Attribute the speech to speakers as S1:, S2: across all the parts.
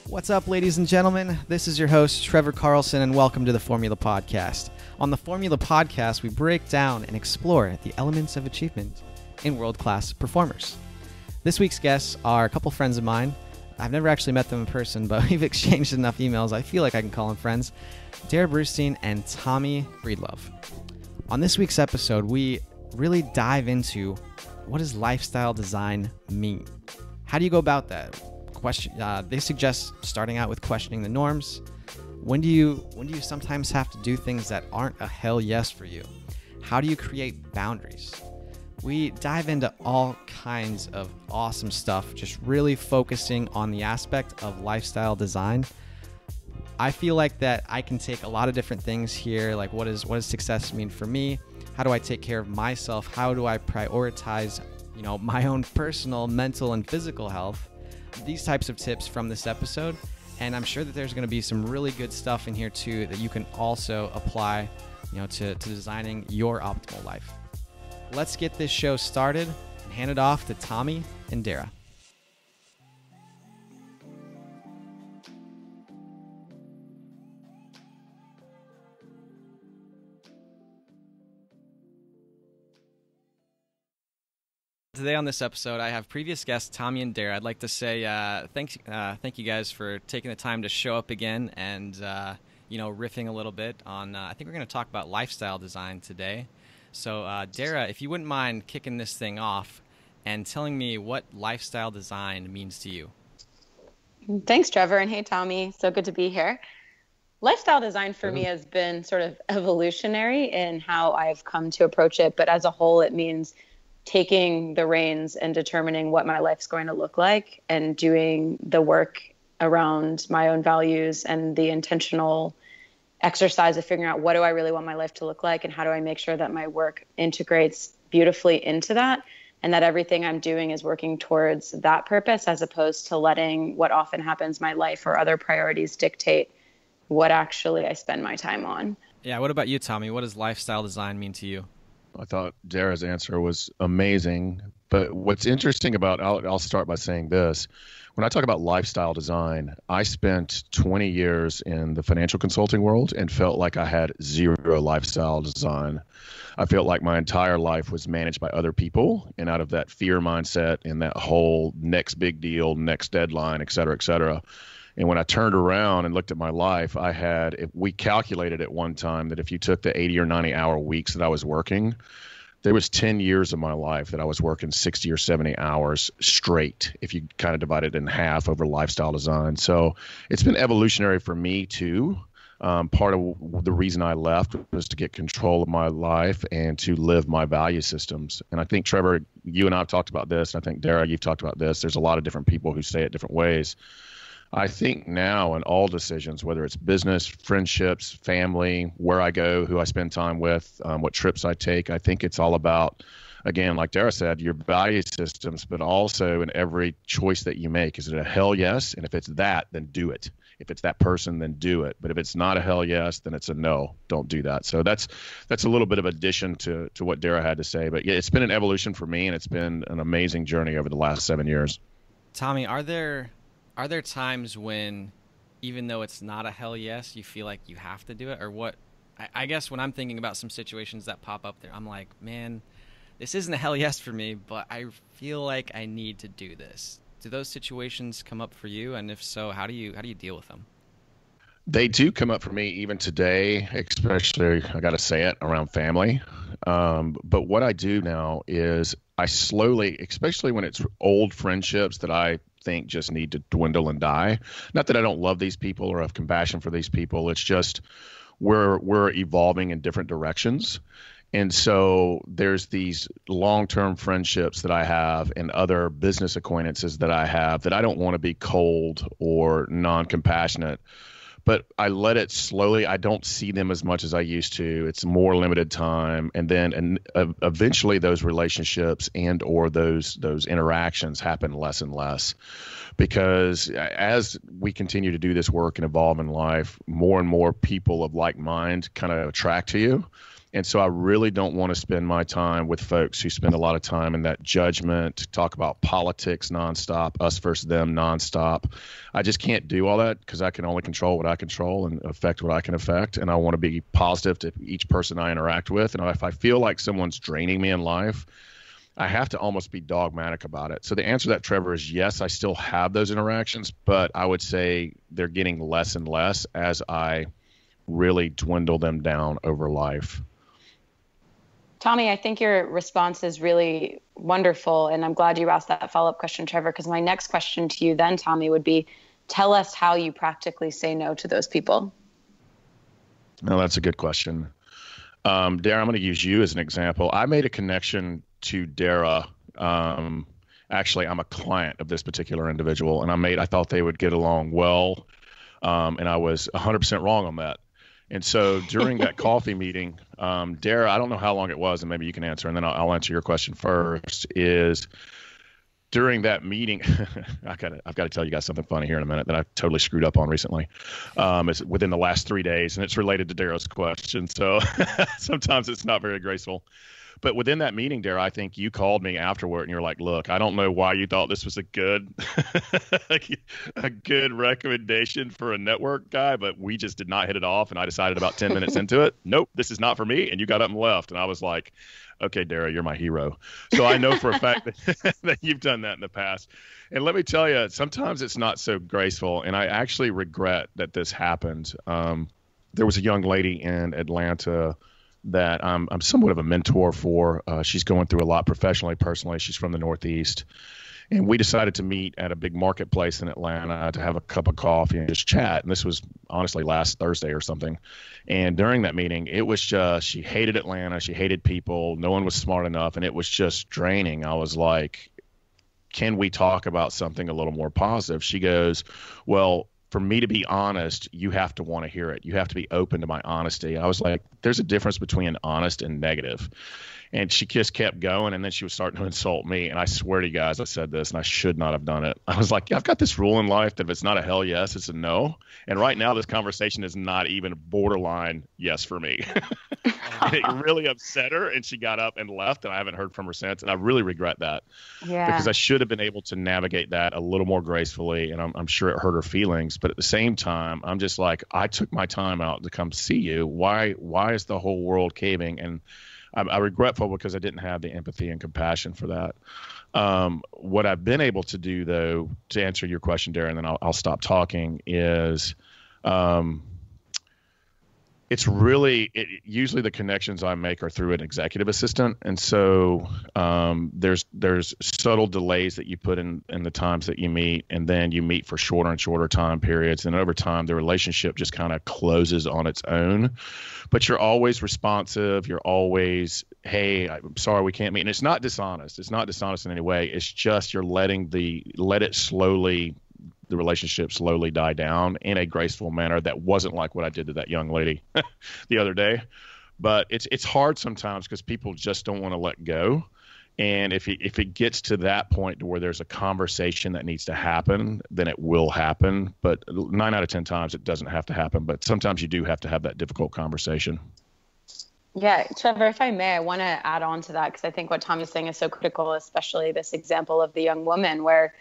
S1: What's up, ladies and gentlemen? This is your host, Trevor Carlson, and welcome to the Formula Podcast. On the Formula Podcast, we break down and explore the elements of achievement in world-class performers. This week's guests are a couple friends of mine. I've never actually met them in person, but we've exchanged enough emails. I feel like I can call them friends. Darrah Brustein and Tommy Breedlove. On this week's episode, we really dive into what does lifestyle design mean? How do you go about that? They suggest starting out with questioning the norms. When do you sometimes have to do things that aren't a hell yes for you? How do you create boundaries? We dive into all kinds of awesome stuff, just really focusing on the aspect of lifestyle design. I feel like that I can take a lot of different things here, like what does success mean for me? How do I take care of myself? How do I prioritize, my own personal, mental, and physical health? These types of tips from this episode, and I'm sure that there's going to be some really good stuff in here too that you can also apply, to designing your optimal life. Let's get this show started and hand it off to Tommy and Darrah. Today on this episode, I have previous guests Tommy and Darrah. I'd like to say thank you guys for taking the time to show up again and riffing a little bit on. I think we're going to talk about lifestyle design today. So Darrah, if you wouldn't mind kicking this thing off and telling me what lifestyle design means to you.
S2: Thanks, Trevor, and hey, Tommy. So good to be here. Lifestyle design for me has been sort of evolutionary in how I've come to approach it, but as a whole, it means taking the reins and determining what my life's going to look like and doing the work around my own values and the intentional exercise of figuring out what do I really want my life to look like and how do I make sure that my work integrates beautifully into that and that everything I'm doing is working towards that purpose as opposed to letting what often happens my life or other priorities dictate what actually I spend my time on.
S1: Yeah, what about you, Tommy? What does lifestyle design mean to you?
S3: I thought Darrah's answer was amazing. But what's interesting about, I'll start by saying this. When I talk about lifestyle design, I spent 20 years in the financial consulting world and felt like I had zero lifestyle design. I felt like my entire life was managed by other people, and out of that fear mindset and that whole next big deal, next deadline, et cetera, et cetera. And when I turned around and looked at my life, we calculated at one time that if you took the 80 or 90 hour weeks that I was working, there was 10 years of my life that I was working 60 or 70 hours straight, if you kind of divide it in half over lifestyle design. So it's been evolutionary for me too. Part of the reason I left was to get control of my life and to live my value systems. And I think, Trevor, you and I have talked about this. And I think, Darrah, you've talked about this. There's a lot of different people who say it different ways. I think now in all decisions, whether it's business, friendships, family, where I go, who I spend time with, what trips I take, I think it's all about, again, like Darrah said, your value systems, but also in every choice that you make. Is it a hell yes? And if it's that, then do it. If it's that person, then do it. But if it's not a hell yes, then it's a no. Don't do that. So that's a little bit of addition to what Darrah had to say. But yeah, it's been an evolution for me, and it's been an amazing journey over the last 7 years.
S1: Tommy, are there times when, even though it's not a hell yes, you feel like you have to do it? Or what? I guess when I'm thinking about some situations that pop up there, I'm like, man, this isn't a hell yes for me, but I feel like I need to do this. Do those situations come up for you? And if so, how do you deal with them?
S3: They do come up for me even today, especially, I got to say it, around family. But what I do now is I slowly, especially when it's old friendships that I think just need to dwindle and die. Not that I don't love these people or have compassion for these people. It's just we're evolving in different directions. And so there's these long-term friendships that I have and other business acquaintances that I have that I don't want to be cold or non-compassionate. But I let it slowly. I don't see them as much as I used to. It's more limited time. And then eventually those relationships and or those interactions happen less and less. Because as we continue to do this work and evolve in life, more and more people of like mind kind of attract to you. And so I really don't want to spend my time with folks who spend a lot of time in that judgment, talk about politics nonstop, us versus them nonstop. I just can't do all that because I can only control what I control and affect what I can affect. And I want to be positive to each person I interact with. And if I feel like someone's draining me in life, I have to almost be dogmatic about it. So the answer to that, Trevor, is yes, I still have those interactions, but I would say they're getting less and less as I really dwindle them down over life.
S2: Tommy, I think your response is really wonderful, and I'm glad you asked that follow-up question, Trevor, because my next question to you then, Tommy, would be, tell us how you practically say no to those people.
S3: No, that's a good question. Darrah, I'm going to use you as an example. I made a connection to Darrah. Actually, I'm a client of this particular individual, and I thought they would get along well, and I was 100% wrong on that. And so during that coffee meeting, Darrah, I don't know how long it was, and maybe you can answer, and then I'll answer your question first, is during that meeting, I've got to tell you guys something funny here in a minute that I totally screwed up on recently. It's within the last 3 days, and it's related to Darrah's question. So sometimes it's not very graceful. But within that meeting, Darrah, I think you called me afterward and you're like, look, I don't know why you thought this was a good recommendation for a network guy, but we just did not hit it off. And I decided about 10 minutes into it, nope, this is not for me. And you got up and left. And I was like, okay, Darrah, you're my hero. So I know for a fact that you've done that in the past. And let me tell you, sometimes it's not so graceful. And I actually regret that this happened. There was a young lady in Atlanta that I'm somewhat of a mentor for. She's going through a lot professionally, personally. She's from the Northeast. And we decided to meet at a big marketplace in Atlanta to have a cup of coffee and just chat. And this was honestly last Thursday or something. And during that meeting, it was just, she hated Atlanta. She hated people. No one was smart enough. And it was just draining. I was like, can we talk about something a little more positive? She goes, well, for me to be honest, you have to want to hear it. You have to be open to my honesty. I was like, there's a difference between honest and negative. And she just kept going, and then she was starting to insult me. And I swear to you guys, I said this, and I should not have done it. I was like, yeah, I've got this rule in life that if it's not a hell yes, it's a no. And right now, this conversation is not even borderline yes for me. And it really upset her, and she got up and left, and I haven't heard from her since. And I really regret that.
S2: Yeah.
S3: Because I should have been able to navigate that a little more gracefully, and I'm sure it hurt her feelings. But at the same time, I'm just like, I took my time out to come see you. Why is the whole world caving? And I'm regretful because I didn't have the empathy and compassion for that. What I've been able to do, though, to answer your question, Darrah, and then I'll stop talking, is it's really usually the connections I make are through an executive assistant. And so there's subtle delays that you put in the times that you meet, and then you meet for shorter and shorter time periods. And over time, the relationship just kind of closes on its own. But you're always responsive. You're always, hey, I'm sorry, we can't meet. And it's not dishonest. It's not dishonest in any way. It's just you're let it slowly, the relationship slowly die down in a graceful manner that wasn't like what I did to that young lady the other day. But it's hard sometimes because people just don't want to let go. And if it gets to that point to where there's a conversation that needs to happen, then it will happen. But 9 out of 10 times it doesn't have to happen. But sometimes you do have to have that difficult conversation.
S2: Yeah, Trevor, if I may, I want to add on to that because I think what Tommy's saying is so critical, especially this example of the young woman where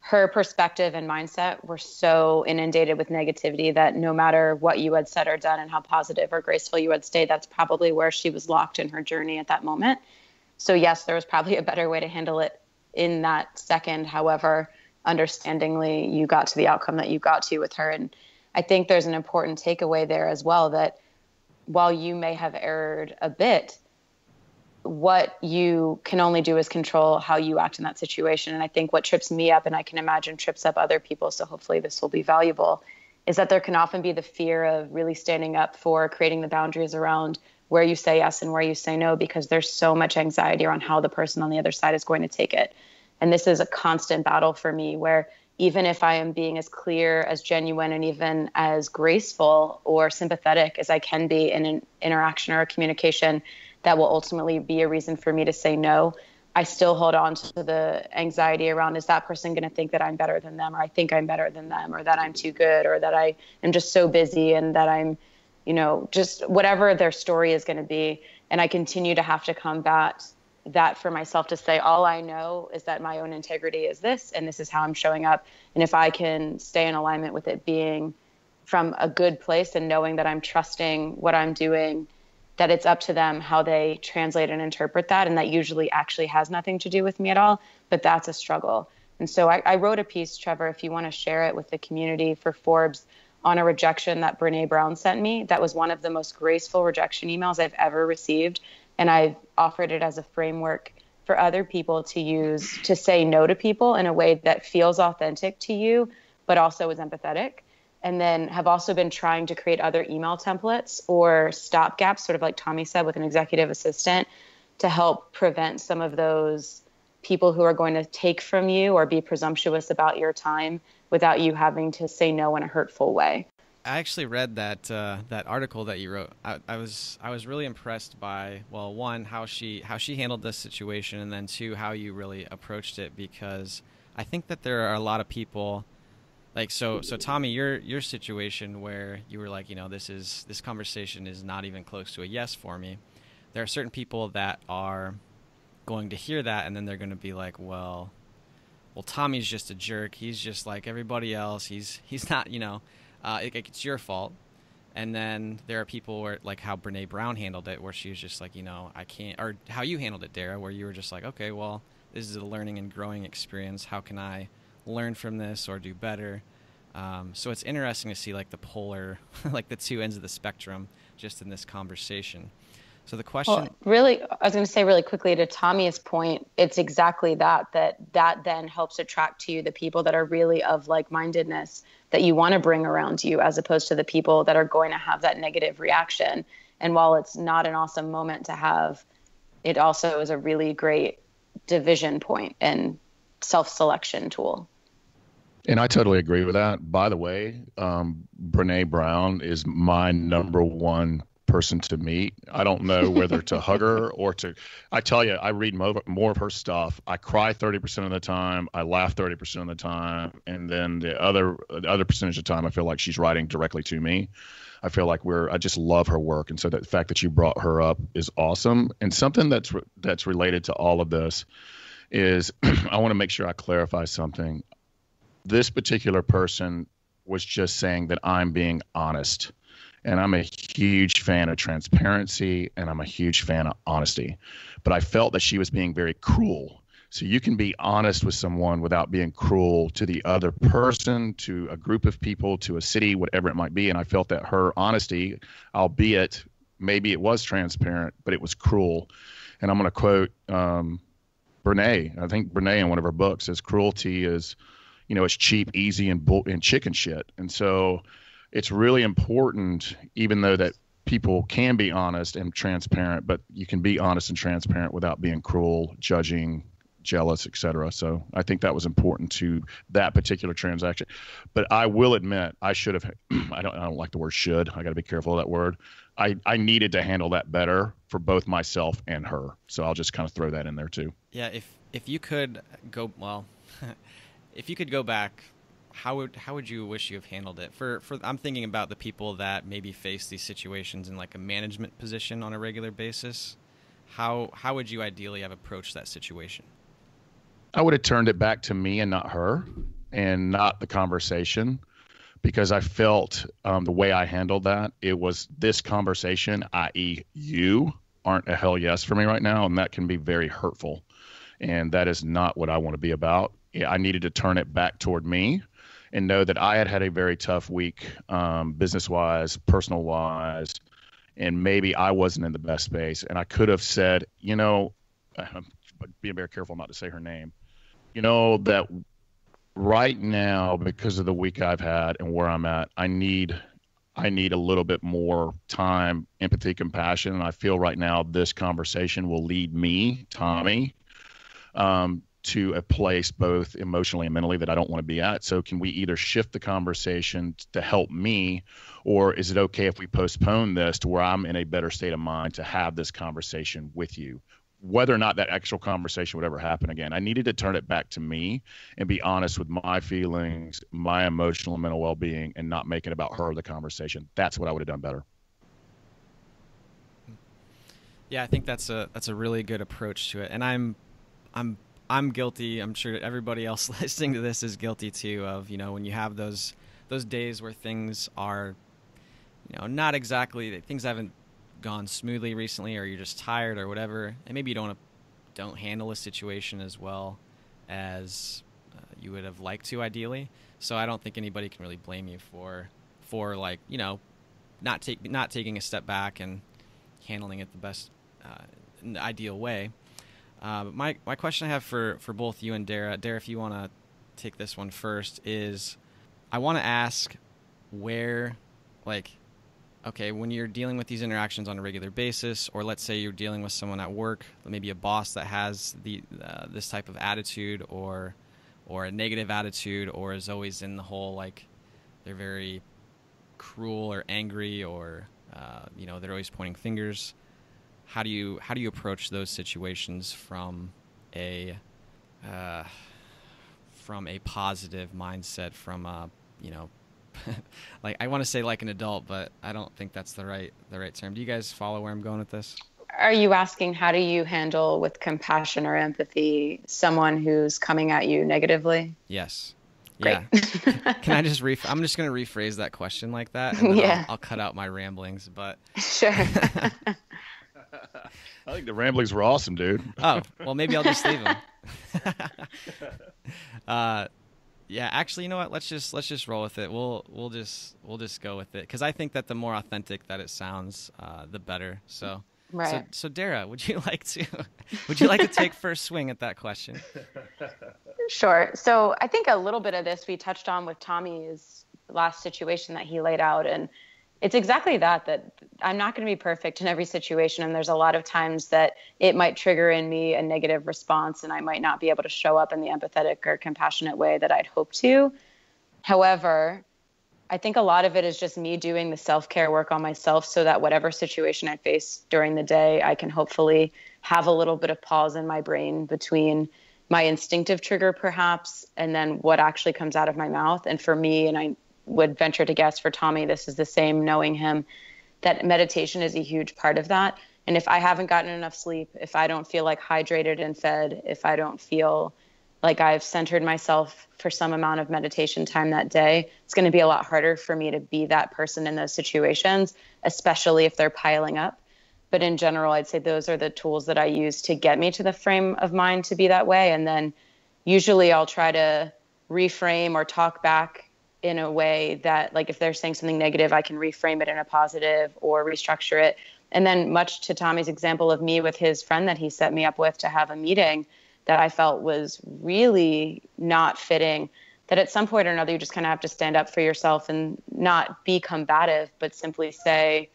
S2: her perspective and mindset were so inundated with negativity that no matter what you had said or done and how positive or graceful you had stayed, that's probably where she was locked in her journey at that moment. So yes, there was probably a better way to handle it in that second. However, understandingly, you got to the outcome that you got to with her. And I think there's an important takeaway there as well, that while you may have erred a bit, what you can only do is control how you act in that situation. And I think what trips me up, and I can imagine trips up other people, so hopefully this will be valuable, is that there can often be the fear of really standing up for creating the boundaries around where you say yes and where you say no, because there's so much anxiety around how the person on the other side is going to take it. And this is a constant battle for me where even if I am being as clear, as genuine, and even as graceful or sympathetic as I can be in an interaction or a communication that will ultimately be a reason for me to say no, I still hold on to the anxiety around, is that person going to think that I'm better than them, or I think I'm better than them, or that I'm too good, or that I am just so busy and that I'm just whatever their story is going to be. And I continue to have to combat that for myself, to say, all I know is that my own integrity is this, and this is how I'm showing up. And if I can stay in alignment with it being from a good place and knowing that I'm trusting what I'm doing, that it's up to them how they translate and interpret that. And that usually actually has nothing to do with me at all, but that's a struggle. And so I wrote a piece, Trevor, if you want to share it with the community, for Forbes, on a rejection that Brene Brown sent me. That was one of the most graceful rejection emails I've ever received. And I've offered it as a framework for other people to use to say no to people in a way that feels authentic to you, but also is empathetic. And then have also been trying to create other email templates or stopgaps, sort of like Tommy said, with an executive assistant, to help prevent some of those people who are going to take from you or be presumptuous about your time without you having to say no in a hurtful way.
S1: I actually read that article that you wrote. I was really impressed by, well, one, how she handled this situation, and then two, how you really approached it, because I think that there are a lot of people like, so Tommy, your situation where you were like, this conversation is not even close to a yes for me. There are certain people that are going to hear that, and then they're going to be like, well, Tommy's just a jerk. He's just like everybody else. He's not, it's your fault. And then there are people where, like how Brene Brown handled it, where she was just like, I can't, or how you handled it, Darrah, where you were just like, okay, well, this is a learning and growing experience. How can I learn from this or do better? So it's interesting to see like the polar, like the two ends of the spectrum just in this conversation. So the question... Well,
S2: really, I was going to say really quickly to Tommy's point, it's exactly that then helps attract to you the people that are really of like-mindedness that you want to bring around you, as opposed to the people that are going to have that negative reaction. And while it's not an awesome moment to have, it also is a really great division point and self-selection tool.
S3: And I totally agree with that. By the way, Brene Brown is my number one person to meet. I don't know whether to hug her or to, I tell you, I read more of her stuff. I cry 30% of the time. I laugh 30% of the time. And then the other percentage of the time, I feel like she's writing directly to me. I feel like I just love her work. And so the fact that you brought her up is awesome. And something that's related to all of this is I want to make sure I clarify something. This particular person was just saying that I'm being honest. And I'm a huge fan of transparency, and I'm a huge fan of honesty. But I felt that she was being very cruel. So you can be honest with someone without being cruel to the other person, to a group of people, to a city, whatever it might be. And I felt that her honesty, albeit maybe it was transparent, but it was cruel. And I'm going to quote Brene. I think Brene in one of her books says cruelty is, it's cheap, easy, and chicken shit. And so it's really important, even though that people can be honest and transparent, but you can be honest and transparent without being cruel, judging, jealous, etc. So I think that was important to that particular transaction. But I will admit, I should have, I don't like the word should. I got to be careful of that word. I needed to handle that better for both myself and her. So I'll just kind of throw that in there too.
S1: Yeah. If you could go, if you could go back, how would you wish you have handled it? For I'm thinking about the people that maybe face these situations in like a management position on a regular basis. How would you ideally have approached that situation?
S3: I would have turned it back to me and not her, and not the conversation, because I felt the way I handled that, it was this conversation, i.e. you aren't a hell yes for me right now, and that can be very hurtful. And that is not what I want to be about. I needed to turn it back toward me and know that I had a very tough week, business-wise, personal-wise, and maybe I wasn't in the best space. And I could have said, I'm being very careful not to say her name, that right now, because of the week I've had and where I'm at, I need a little bit more time, empathy, compassion. And I feel right now this conversation will lead me, Tommy, to a place both emotionally and mentally that I don't want to be at. So can we either shift the conversation to help me, or is it okay if we postpone this to where I'm in a better state of mind to have this conversation with you? Whether or not that actual conversation would ever happen again, I needed to turn it back to me and be honest with my feelings, my emotional and mental well-being, and not make it about her, the conversation. That's what I would have done better.
S1: Yeah, I think that's a really good approach to it, and I'm guilty. I'm sure everybody else listening to this is guilty too. Of when you have those days where things are not exactly, things haven't gone smoothly recently, or you're just tired or whatever, and maybe you don't handle a situation as well as you would have liked to ideally. So I don't think anybody can really blame you for like not taking a step back and handling it the best in the ideal way. My question I have for both you and Darrah, if you want to take this one first, is I want to ask where, like, okay, when you're dealing with these interactions on a regular basis, or let's say you're dealing with someone at work, maybe a boss that has this type of attitude, or a negative attitude, or is always in the whole, like, they're very cruel or angry, or they're always pointing fingers. How do you approach those situations from a positive mindset, from a like, I want to say like an adult, but I don't think that's the right term. Do you guys follow where I'm going with this?
S2: Are you asking how do you handle with compassion or empathy someone who's coming at you negatively?
S1: Yes.
S2: Great.
S1: Yeah. Can I just I'm just going to rephrase that question like that, and then
S2: Yeah.
S1: I'll cut out my ramblings, but
S2: Sure.
S3: I think the ramblings were awesome, dude.
S1: Oh, well, maybe I'll just leave them. Yeah, actually, you know what? Let's just roll with it. We'll just go with it, because I think that the more authentic that it sounds, the better. So,
S2: Right.
S1: So Darrah, would you like to take first swing at that question?
S2: Sure. So I think a little bit of this we touched on with Tommy's last situation that he laid out, and it's exactly that I'm not going to be perfect in every situation, and there's a lot of times that it might trigger in me a negative response, and I might not be able to show up in the empathetic or compassionate way that I'd hope to. However, I think a lot of it is just me doing the self-care work on myself, so that whatever situation I face during the day, I can hopefully have a little bit of pause in my brain between my instinctive trigger perhaps and then what actually comes out of my mouth. And for me, and I would venture to guess for Tommy, this is the same, knowing him, that meditation is a huge part of that. And if I haven't gotten enough sleep, if I don't feel like hydrated and fed, if I don't feel like I've centered myself for some amount of meditation time that day, it's going to be a lot harder for me to be that person in those situations, especially if they're piling up. But in general, I'd say those are the tools that I use to get me to the frame of mind to be that way. And then usually I'll try to reframe or talk back in a way that, like, if they're saying something negative, I can reframe it in a positive or restructure it. And then, much to Tommy's example of me with his friend that he set me up with to have a meeting that I felt was really not fitting, that at some point or another, you just kind of have to stand up for yourself and not be combative, but simply say,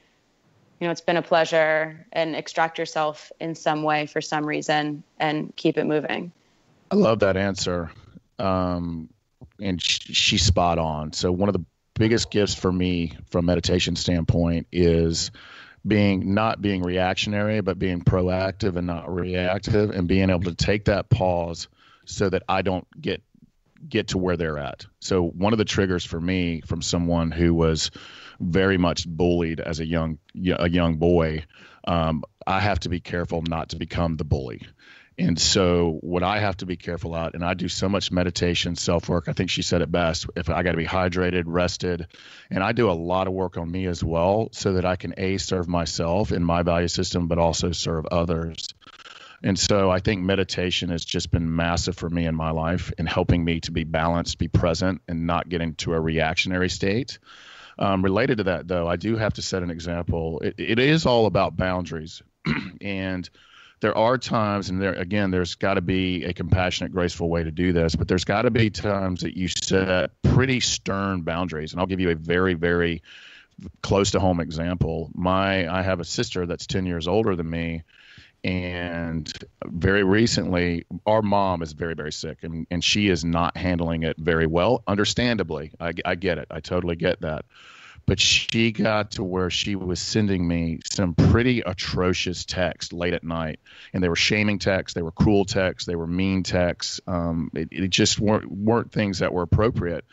S2: it's been a pleasure, and extract yourself in some way for some reason and keep it moving.
S3: I love that answer. And she's spot on. So one of the biggest gifts for me from meditation standpoint is not being reactionary, but being proactive and not reactive, and being able to take that pause so that I don't get to where they're at. So one of the triggers for me from someone who was very much bullied as a young boy, I have to be careful not to become the bully. And so what I have to be careful at, and I do so much meditation, self-work, I think she said it best, if I got to be hydrated, rested, and I do a lot of work on me as well, so that I can serve myself in my value system, but also serve others. And so I think meditation has just been massive for me in my life, in helping me to be balanced, be present, and not get into a reactionary state. Related to that, though, I do have to set an example. It is all about boundaries. And there are times, and there's got to be a compassionate, graceful way to do this, but there's got to be times that you set pretty stern boundaries. And I'll give you a very, very close to home example. I have a sister that's 10 years older than me, and very recently, our mom is very, very sick, and she is not handling it very well, understandably. I get it. I totally get that. But she got to where she was sending me some pretty atrocious texts late at night. And they were shaming texts. They were cruel texts. They were mean texts. It just weren't things that were appropriate.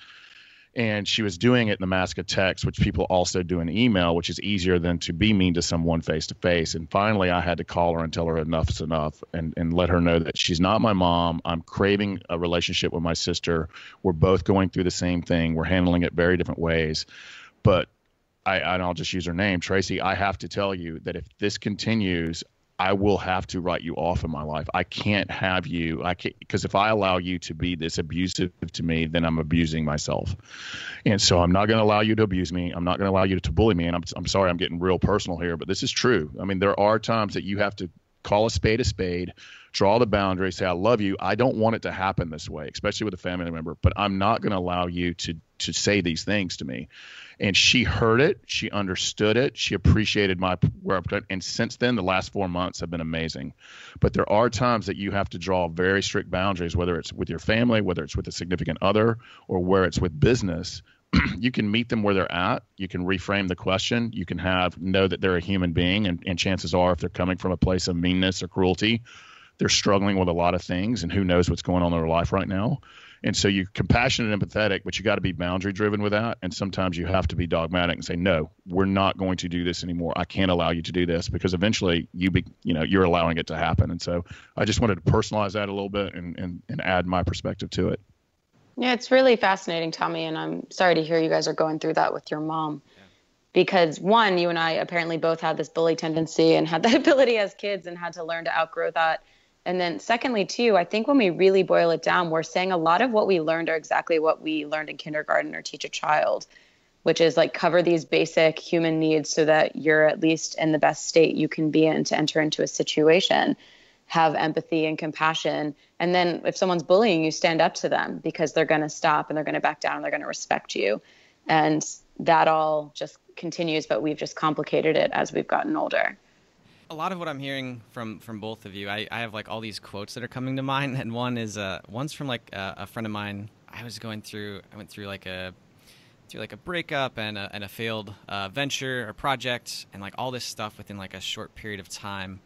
S3: And she was doing it in the mask of text, which people also do in email, which is easier than to be mean to someone face to face. And finally, I had to call her and tell her enough's enough, and let her know that she's not my mom. I'm craving a relationship with my sister. We're both going through the same thing. We're handling it very different ways. But and I'll just use her name, Tracy, I have to tell you that if this continues, I will have to write you off in my life. I can't have you. Because if I allow you to be this abusive to me, then I'm abusing myself. And so I'm not going to allow you to abuse me. I'm not going to allow you to bully me. And I'm sorry, I'm getting real personal here, but this is true. I mean, there are times that you have to call a spade, draw the boundary, say, I love you. I don't want it to happen this way, especially with a family member, but I'm not going to allow you to say these things to me. And she heard it. She understood it. She appreciated where I'm at. And since then, the last 4 months have been amazing. But there are times that you have to draw very strict boundaries, whether it's with your family, whether it's with a significant other, or where it's with business. You can meet them where they're at. You can reframe the question. You can know that they're a human being. And chances are, if they're coming from a place of meanness or cruelty, they're struggling with a lot of things, and who knows what's going on in their life right now. And so you're compassionate and empathetic, but you got to be boundary driven with that. And sometimes you have to be dogmatic and say, no, we're not going to do this anymore. I can't allow you to do this, because eventually you're allowing it to happen. And so I just wanted to personalize that a little bit and add my perspective to it.
S2: Yeah, it's really fascinating, Tommy. And I'm sorry to hear you guys are going through that with your mom. Because one, you and I apparently both had this bully tendency and had that ability as kids and had to learn to outgrow that. And then secondly, too, I think when we really boil it down, we're saying a lot of what we learned are exactly what we learned in kindergarten or teach a child, which is like cover these basic human needs so that you're at least in the best state you can be in to enter into a situation, have empathy and compassion. And then if someone's bullying you, stand up to them, because they're going to stop and they're going to back down and they're going to respect you. And that all just continues, but we've just complicated it as we've gotten older.
S1: A lot of what I'm hearing from both of you, I have like all these quotes that are coming to mind, and one's from like a friend of mine. I went through like a breakup and a failed venture or project, and like all this stuff within like a short period of time.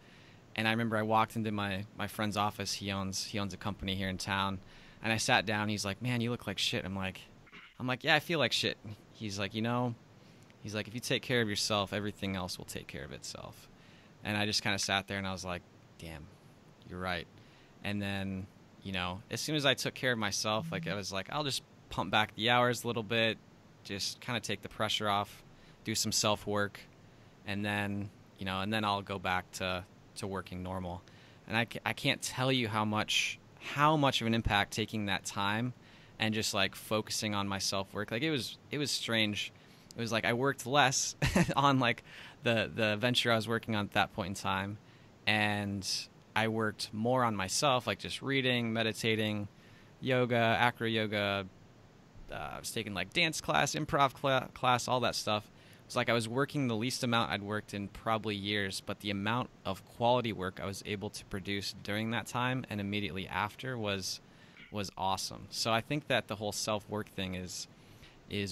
S1: And I remember I walked into my friend's office. He owns a company here in town, and I sat down. He's like, "Man, you look like shit." I'm like, "Yeah, I feel like shit." He's like, if you take care of yourself, everything else will take care of itself. And I just kind of sat there and I was like, damn, you're right. And then, as soon as I took care of myself, like I was like, I'll just pump back the hours a little bit, just kind of take the pressure off, do some self-work, and then I'll go back to working normal. And I can't tell you how much of an impact taking that time and just like focusing on my self-work. Like it was strange. It was like I worked less on like the venture I was working on at that point in time, and I worked more on myself, like just reading, meditating, yoga, acro yoga. I was taking like dance class, improv class, all that stuff. It was like I was working the least amount I'd worked in probably years, but the amount of quality work I was able to produce during that time and immediately after was awesome. So I think that the whole self-work thing is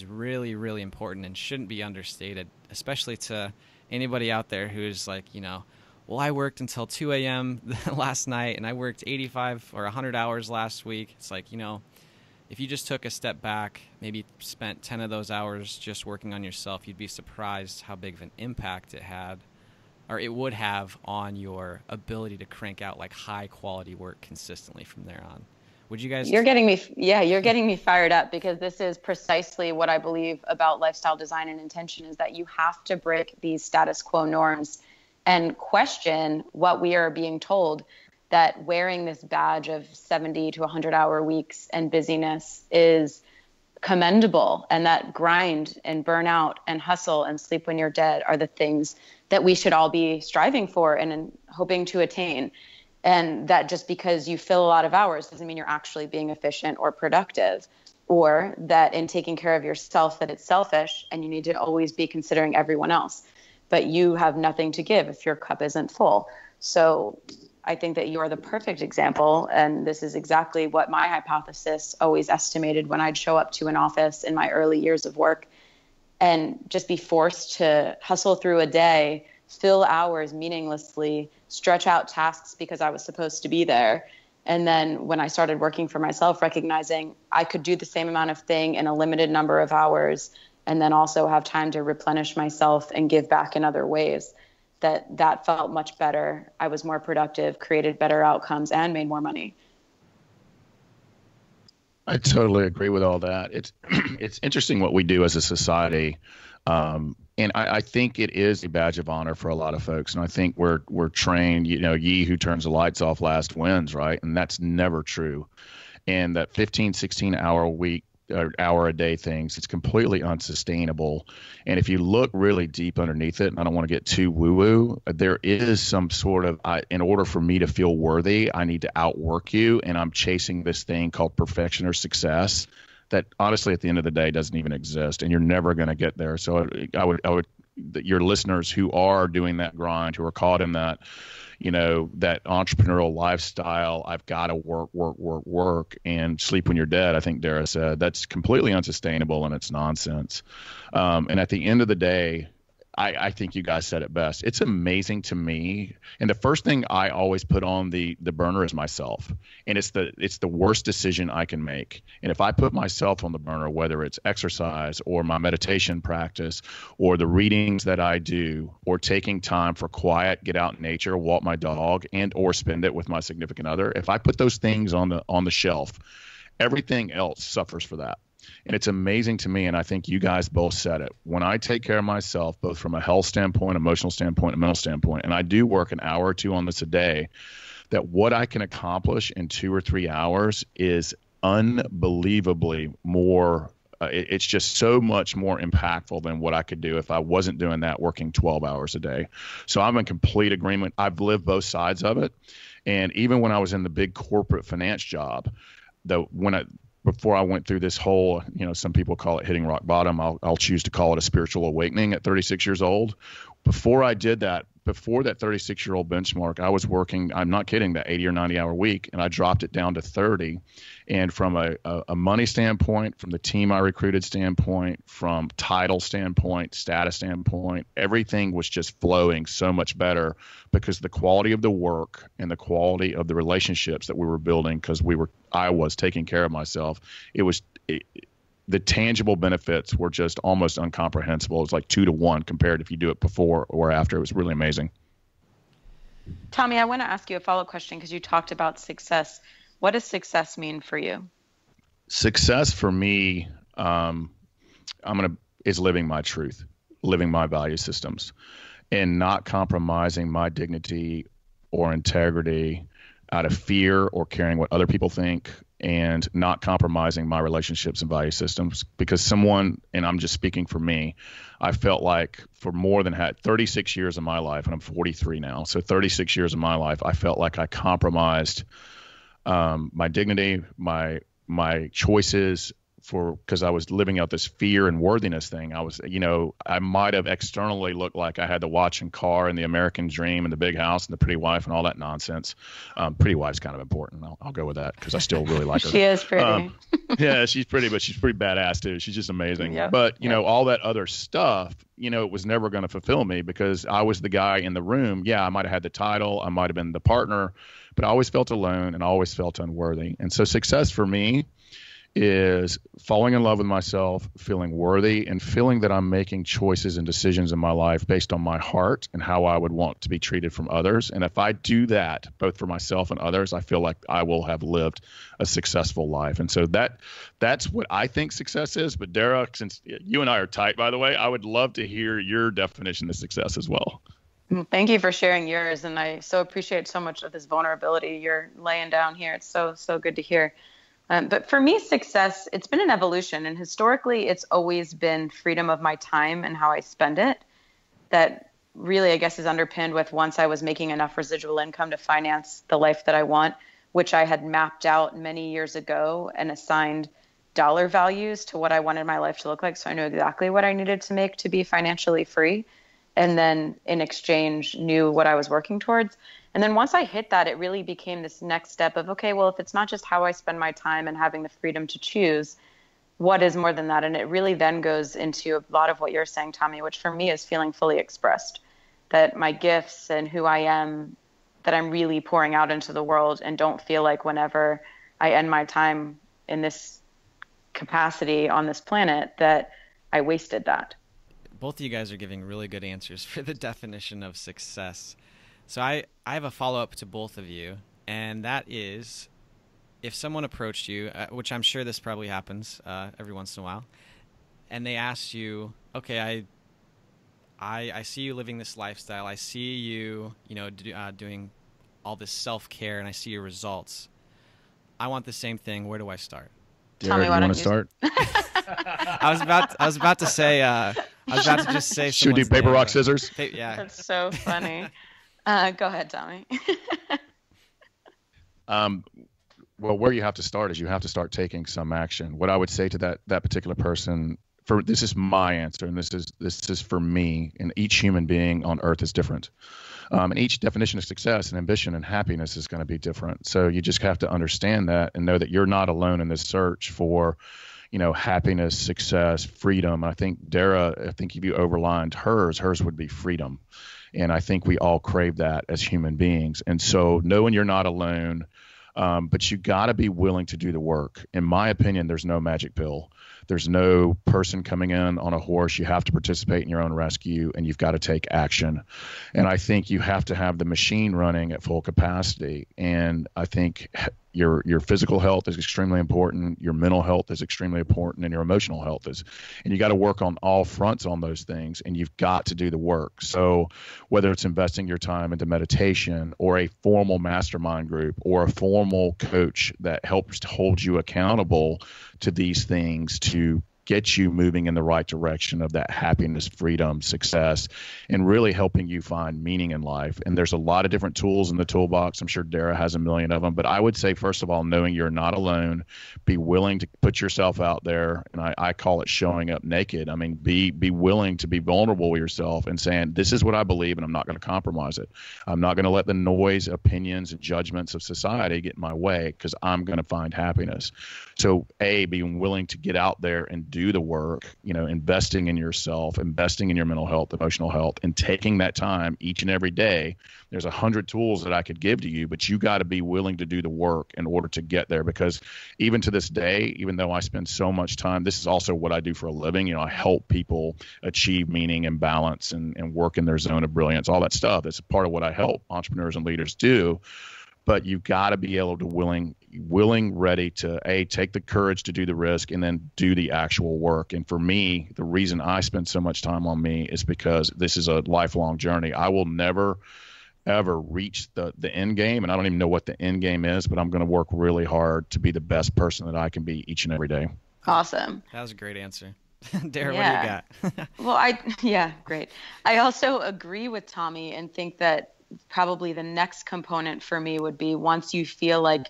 S1: really, really important and shouldn't be understated, especially to anybody out there who's like, well, I worked until 2 a.m. last night and I worked 85 or 100 hours last week. It's like, if you just took a step back, maybe spent 10 of those hours just working on yourself, you'd be surprised how big of an impact it would have on your ability to crank out like high quality work consistently from there on. Would you guys?
S2: You're getting me fired up, because this is precisely what I believe about lifestyle design and intention, is that you have to break these status quo norms and question what we are being told, that wearing this badge of 70 to 100-hour weeks and busyness is commendable, and that grind and burnout and hustle and sleep when you're dead are the things that we should all be striving for and hoping to attain. And that just because you fill a lot of hours doesn't mean you're actually being efficient or productive, or that in taking care of yourself that it's selfish and you need to always be considering everyone else. But you have nothing to give if your cup isn't full. So I think that you're the perfect example. And this is exactly what my hypothesis always estimated when I'd show up to an office in my early years of work and just be forced to hustle through a day, fill hours meaninglessly, stretch out tasks because I was supposed to be there, And then when I started working for myself, recognizing I could do the same amount of thing in a limited number of hours, and then also have time to replenish myself and give back in other ways, that felt much better. I was more productive, created better outcomes, and made more money.
S3: I totally agree with all that. It's interesting what we do as a society. And I think it is a badge of honor for a lot of folks. And I think we're trained, ye who turns the lights off last wins, right? And that's never true. And that 15, 16 hour a week, or hour a day things, it's completely unsustainable. And if you look really deep underneath it, and I don't want to get too woo-woo, there is some sort of, in order for me to feel worthy, I need to outwork you. And I'm chasing this thing called perfection or success that honestly at the end of the day doesn't even exist, and you're never going to get there. So I would your listeners who are doing that grind, who are caught in that, that entrepreneurial lifestyle, I've got to work and sleep when you're dead, I think Darrah said, that's completely unsustainable and it's nonsense. And at the end of the day, I think you guys said it best. It's amazing to me. And the first thing I always put on the burner is myself. And it's the worst decision I can make. And if I put myself on the burner, whether it's exercise or my meditation practice or the readings that I do or taking time for quiet, get out in nature, walk my dog, and or spend it with my significant other, if I put those things on the shelf, everything else suffers for that. And it's amazing to me, and I think you guys both said it, when I take care of myself, both from a health standpoint, emotional standpoint, and mental standpoint, and I do work an hour or two on this a day, that what I can accomplish in 2 or 3 hours is unbelievably more, it's just so much more impactful than what I could do if I wasn't doing that, working 12 hours a day. So I'm in complete agreement. I've lived both sides of it. And even when I was in the big corporate finance job, before I went through this whole, some people call it hitting rock bottom. I'll choose to call it a spiritual awakening at 36 years old. Before I did that, before that 36-year-old benchmark, I was working, I'm not kidding, that 80 or 90-hour week, and I dropped it down to 30. And from a money standpoint, from the team I recruited standpoint, from title standpoint, status standpoint, everything was just flowing so much better because the quality of the work and the quality of the relationships that we were building, because I was taking care of myself. The tangible benefits were just almost incomprehensible. It was like 2 to 1 compared if you do it before or after. It was really amazing.
S2: Tommy, I want to ask you a follow-up question because you talked about success. What does success mean for you?
S3: Success for me, is living my truth, living my value systems, and not compromising my dignity or integrity out of fear or caring what other people think, and not compromising my relationships and value systems. Because and I'm just speaking for me, I felt like for more than 36 years of my life, and I'm 43 now, so 36 years of my life, I felt like I compromised my dignity, my choices, because I was living out this fear and worthiness thing. I might have externally looked like I had the watch and car and the American dream and the big house and the pretty wife and all that nonsense. Pretty wife's kind of important. I'll go with that because I still really like her.
S2: She is pretty.
S3: Yeah, she's pretty, but she's pretty badass too. She's just amazing.
S2: Yep.
S3: But, all that other stuff, it was never going to fulfill me because I was the guy in the room. Yeah, I might have had the title. I might have been the partner, but I always felt alone and I always felt unworthy. And so success for me is falling in love with myself, feeling worthy, and feeling that I'm making choices and decisions in my life based on my heart and how I would want to be treated from others. And if I do that, both for myself and others, I feel like I will have lived a successful life. And so that's what I think success is. But Darrah, since you and I are tight, by the way, I would love to hear your definition of success as well.
S2: Thank you for sharing yours. And I so appreciate so much of this vulnerability you're laying down here. It's so good to hear. But for me, success, it's been an evolution. And historically, it's always been freedom of my time and how I spend it. That really, I guess, is underpinned with once I was making enough residual income to finance the life that I want, which I had mapped out many years ago and assigned dollar values to what I wanted my life to look like. So I knew exactly what I needed to make to be financially free. And then in exchange, knew what I was working towards. And then once I hit that, it really became this next step of, okay, well, if it's not just how I spend my time and having the freedom to choose, what is more than that? And it really then goes into a lot of what you're saying, Tommy, which for me is feeling fully expressed, that my gifts and who I am that I'm really pouring out into the world, and don't feel like whenever I end my time in this capacity on this planet that I wasted that.
S1: Both of you guys are giving really good answers for the definition of success. So I have a follow-up to both of you, and that is, if someone approached you, which I'm sure this probably happens every once in a while, and they asked you, okay, I see you living this lifestyle. I see you, doing all this self-care, and I see your results. I want the same thing. Where do I start?
S3: Darrah, you want to start?
S1: I was about to say. I was about to just say.
S3: Should we do paper, rock, scissors?
S2: Yeah. That's so funny. Go ahead, Tommy.
S3: Well, where you have to start is you have to start taking some action. What I would say to that particular person, this is my answer, and this is for me, and each human being on earth is different. And each definition of success and ambition and happiness is going to be different. So you just have to understand that and know that you're not alone in this search for, happiness, success, freedom. I think Darrah, if you overlined hers would be freedom. And I think we all crave that as human beings. And so knowing you're not alone, but you got to be willing to do the work. In my opinion, there's no magic pill. There's no person coming in on a horse. You have to participate in your own rescue, and you've got to take action. And I think you have to have the machine running at full capacity. And I think your physical health is extremely important. Your mental health is extremely important, and your emotional health is. And you got to work on all fronts on those things, and you've got to do the work. So whether it's investing your time into meditation or a formal mastermind group or a formal coach that helps to hold you accountable to these things to get you moving in the right direction of that happiness, freedom, success, and really helping you find meaning in life. And there's a lot of different tools in the toolbox. I'm sure Darrah has a million of them, but I would say, first of all, knowing you're not alone, be willing to put yourself out there. And I call it showing up naked. I mean, be willing to be vulnerable with yourself and saying, this is what I believe, and I'm not going to compromise it. I'm not going to let the noise, opinions, and judgments of society get in my way, because I'm going to find happiness. So being willing to get out there and do the work, investing in yourself, investing in your mental health, emotional health, and taking that time each and every day. There's 100 tools that I could give to you, but you got to be willing to do the work in order to get there. Because even to this day, even though I spend so much time, this is also what I do for a living. I help people achieve meaning and balance and work in their zone of brilliance, all that stuff. It's part of what I help entrepreneurs and leaders do. But you've got to be able to ready to take the courage to do the risk and then do the actual work. And for me, the reason I spend so much time on me is because this is a lifelong journey. I will never, ever reach the end game. And I don't even know what the end game is, but I'm going to work really hard to be the best person that I can be each and every day.
S2: Awesome.
S1: That was a great answer. Darrah, what do you got?
S2: Well, great. I also agree with Tommy and think that probably the next component for me would be, once you feel like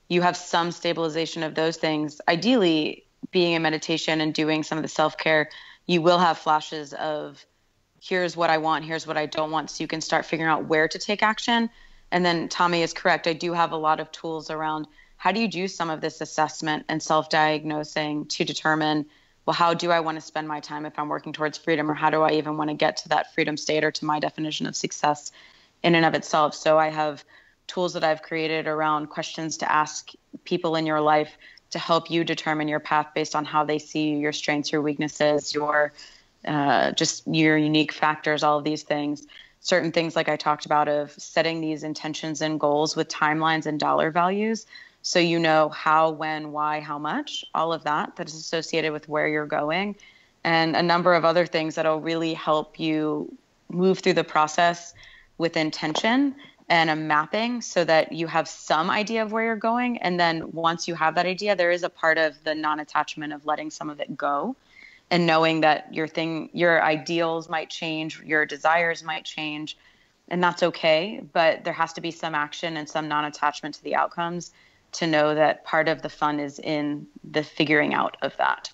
S2: you have some stabilization of those things, ideally being in meditation and doing some of the self-care, you will have flashes of, here's what I want, here's what I don't want, so you can start figuring out where to take action. And then Tommy is correct. I do have a lot of tools around how do you do some of this assessment and self-diagnosing to determine, well, how do I want to spend my time if I'm working towards freedom, or how do I even want to get to that freedom state or to my definition of success in and of itself. So I have tools that I've created around questions to ask people in your life to help you determine your path based on how they see you, your strengths, your weaknesses, your just your unique factors, all of these things. Certain things like I talked about of setting these intentions and goals with timelines and dollar values. So you know how, when, why, how much, all of that is associated with where you're going. And a number of other things that'll really help you move through the process with intention and a mapping, so that you have some idea of where you're going. And then once you have that idea, there is a part of the non-attachment of letting some of it go and knowing that your ideals might change, your desires might change, and that's okay. But there has to be some action and some non-attachment to the outcomes to know that part of the fun is in the figuring out of that.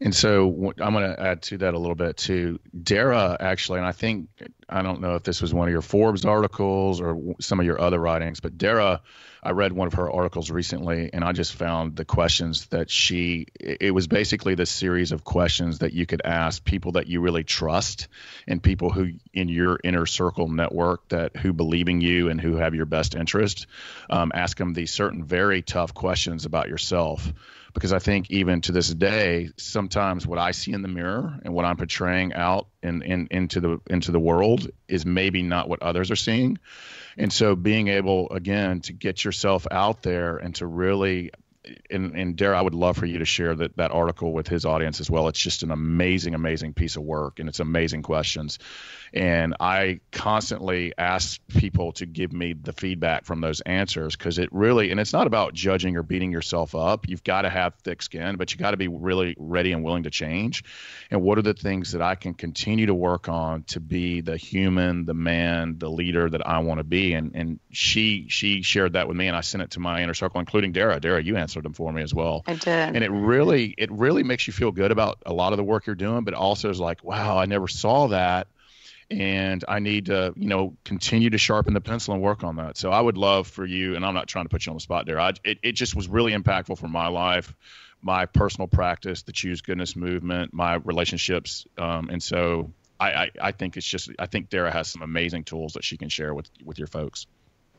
S3: And so I'm going to add to that a little bit too. Darrah, actually, and I think I don't know if this was one of your Forbes articles or some of your other writings, but Darrah, I read one of her articles recently, and I just found the questions that it was basically this series of questions that you could ask people that you really trust and people who in your inner circle network who believe in you and who have your best interest. Ask them these certain very tough questions about yourself. Because I think even to this day, sometimes what I see in the mirror and what I'm portraying out into the world is maybe not what others are seeing. And so being able, again, to get yourself out there and to really, and Darrah, I would love for you to share that article with his audience as well. It's just an amazing, amazing piece of work, and it's amazing questions. And I constantly ask people to give me the feedback from those answers, because it really, and it's not about judging or beating yourself up. You've got to have thick skin, but you got to be really ready and willing to change. And what are the things that I can continue to work on to be the human, the man, the leader that I want to be? And she shared that with me, and I sent it to my inner circle, including Darrah. Darrah, you answered them for me as well.
S2: I did.
S3: And it really makes you feel good about a lot of the work you're doing, but also is like, wow, I never saw that. And I need to, continue to sharpen the pencil and work on that. So I would love for you, and I'm not trying to put you on the spot there. It just was really impactful for my life, my personal practice, the Choose Goodness movement, my relationships. And so I think I think Darrah has some amazing tools that she can share with your folks.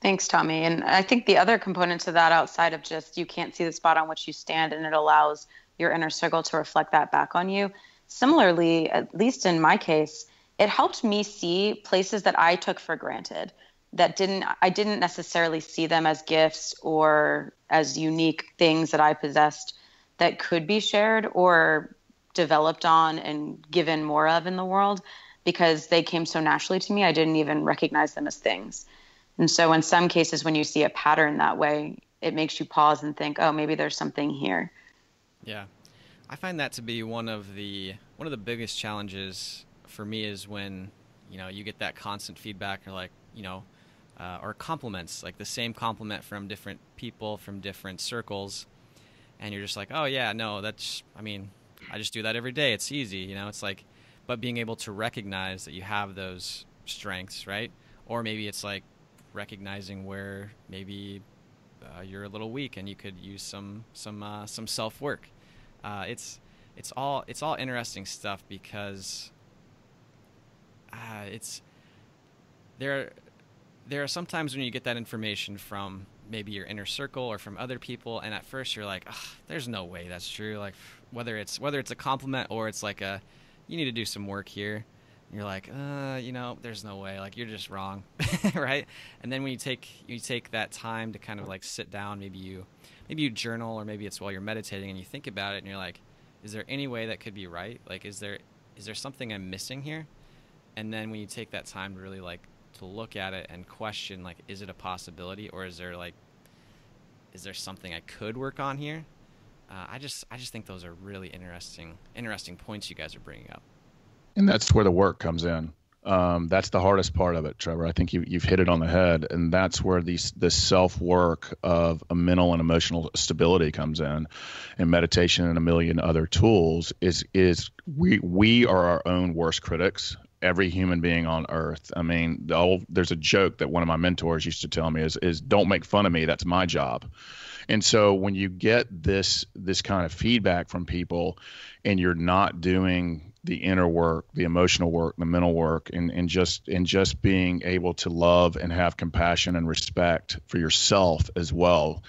S2: Thanks, Tommy. And I think the other component to that, outside of just you can't see the spot on which you stand, and it allows your inner circle to reflect that back on you. Similarly, at least in my case, it helped me see places that I took for granted I didn't necessarily see them as gifts or as unique things that I possessed that could be shared or developed on and given more of in the world, because they came so naturally to me. I didn't even recognize them as things. And so in some cases, when you see a pattern that way, it makes you pause and think, oh, maybe there's something here.
S1: Yeah. I find that to be one of the biggest challenges for me is when, you get that constant feedback or or compliments, like the same compliment from different people from different circles. And you're just like, oh yeah, no, I just do that every day. It's easy. It's like, but being able to recognize that you have those strengths, right? Or maybe it's like recognizing where maybe you're a little weak and you could use some self-work. It's all interesting stuff, because there are some times when you get that information from maybe your inner circle or from other people, and at first you're like, there's no way that's true. Like whether it's a compliment or it's like you need to do some work here. And you're like, there's no way. Like you're just wrong, right? And then when you take that time to kind of like sit down, maybe you journal, or maybe it's while you're meditating and you think about it and you're like, is there any way that could be right? Like, is there something I'm missing here? And then when you take that time to really to look at it and question, is it a possibility, or is there something I could work on here? I just think those are really interesting points you guys are bringing up.
S3: And that's where the work comes in. That's the hardest part of it, Trevor. I think you've hit it on the head, and that's where the self-work of a mental and emotional stability comes in, and meditation and a million other tools is we are our own worst critics. Every human being on earth. I mean, there's a joke that one of my mentors used to tell me is don't make fun of me. That's my job. And so when you get this kind of feedback from people, and you're not doing the inner work, the emotional work, the mental work, and just being able to love and have compassion and respect for yourself as well.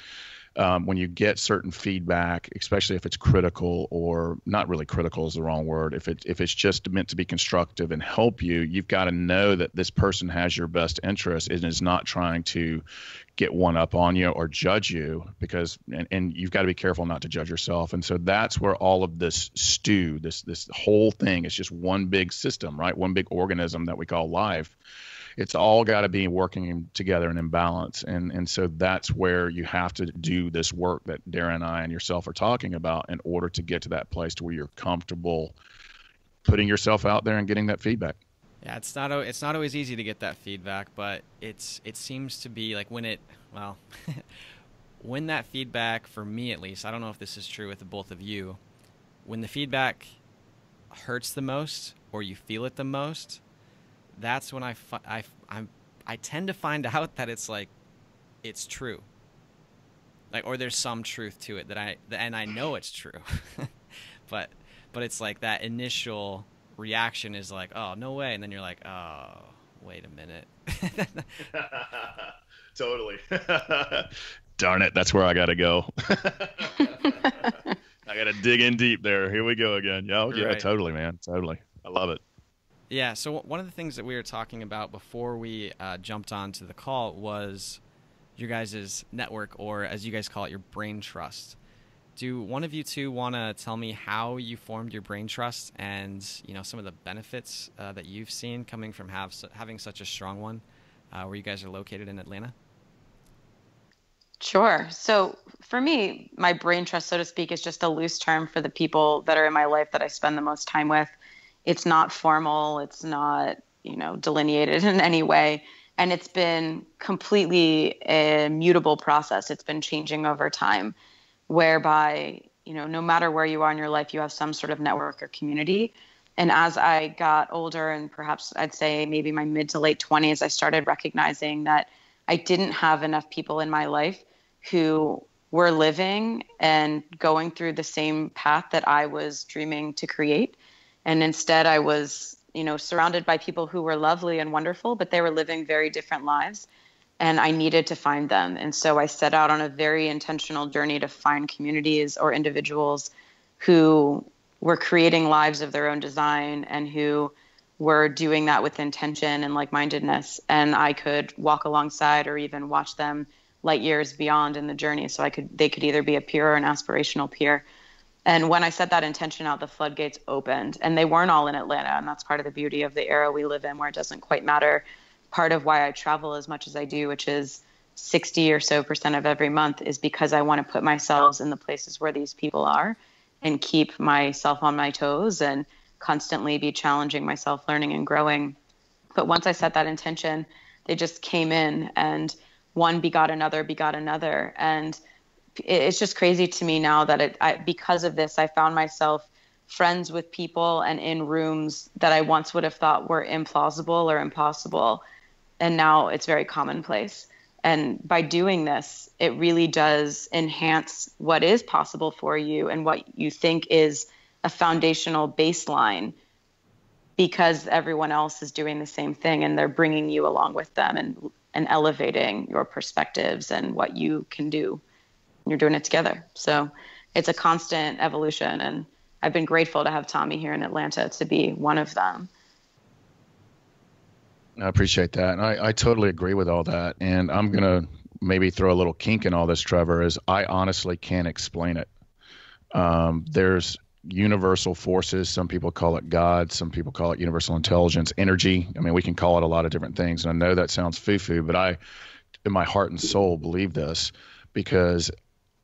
S3: When you get certain feedback, especially if it's critical, or not really critical is the wrong word, if it's just meant to be constructive and help you, you've got to know that this person has your best interest and is not trying to get one up on you or judge you, because and you've got to be careful not to judge yourself. And so that's where all of this this whole thing is just one big system, right? One big organism that we call life. It's all got to be working together and in balance. And so that's where you have to do this work that Darrah and I and yourself are talking about in order to get to that place to where you're comfortable putting yourself out there and getting that feedback.
S1: Yeah, it's not always easy to get that feedback, but it seems to be like when that feedback, for me at least, I don't know if this is true with the both of you, when the feedback hurts the most or you feel it the most, that's when I tend to find out that it's like, it's true. Like, or there's some truth to it and I know it's true, but it's like that initial reaction is like, oh, no way. And then you're like, oh, wait a minute.
S3: Totally. Darn it. That's where I got to go. I got to dig in deep there. Here we go again. Yeah,
S1: Right.
S3: Totally, man. Totally. I love it.
S1: Yeah. So one of the things that we were talking about before we jumped onto the call was your guys' network, or as you guys call it, your brain trust. Do one of you two want to tell me how you formed your brain trust and, some of the benefits that you've seen coming from having such a strong one where you guys are located in Atlanta?
S2: Sure. So for me, my brain trust, so to speak, is just a loose term for the people that are in my life that I spend the most time with. It's not formal. It's not, delineated in any way. And it's been completely a mutable process. It's been changing over time, whereby, no matter where you are in your life, you have some sort of network or community. And as I got older, and perhaps I'd say maybe my mid to late 20s, I started recognizing that I didn't have enough people in my life who were living and going through the same path that I was dreaming to create. And instead I was, surrounded by people who were lovely and wonderful, but they were living very different lives. And I needed to find them. And so I set out on a very intentional journey to find communities or individuals who were creating lives of their own design and who were doing that with intention and like-mindedness. And I could walk alongside or even watch them light years beyond in the journey. So they could either be a peer or an aspirational peer. And when I set that intention out, the floodgates opened, and they weren't all in Atlanta. And that's part of the beauty of the era we live in, where it doesn't quite matter. Part of why I travel as much as I do, which is 60% or so of every month, is because I want to put myself in the places where these people are and keep myself on my toes and constantly be challenging myself, learning and growing. But once I set that intention, they just came in, and one begot another. And it's just crazy to me now that because of this, I found myself friends with people and in rooms that I once would have thought were implausible or impossible. And now it's very commonplace. And by doing this, it really does enhance what is possible for you and what you think is a foundational baseline, because everyone else is doing the same thing and they're bringing you along with them and elevating your perspectives and what you can do. You're doing it together. So it's a constant evolution. And I've been grateful to have Tommy here in Atlanta to be one of them.
S3: I appreciate that. And I totally agree with all that. And I'm going to maybe throw a little kink in all this, Trevor, is I honestly can't explain it. There's universal forces. Some people call it God. Some people call it universal intelligence, energy. I mean, we can call it a lot of different things. And I know that sounds foo-foo, but I, in my heart and soul, believe this, because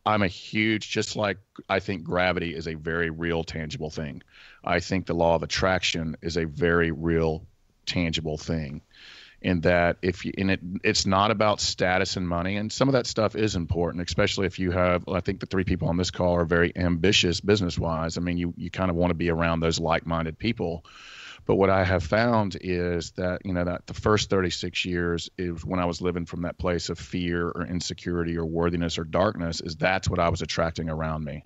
S3: I'm just like I think gravity is a very real, tangible thing. I think the law of attraction is a very real, tangible thing. In that it's not about status and money, and some of that stuff is important, especially if you have, I think the three people on this call are very ambitious business-wise. I mean, you kind of want to be around those like-minded people. But what I have found is that, that the first 36 years is when I was living from that place of fear or insecurity or worthiness or darkness, that's what I was attracting around me.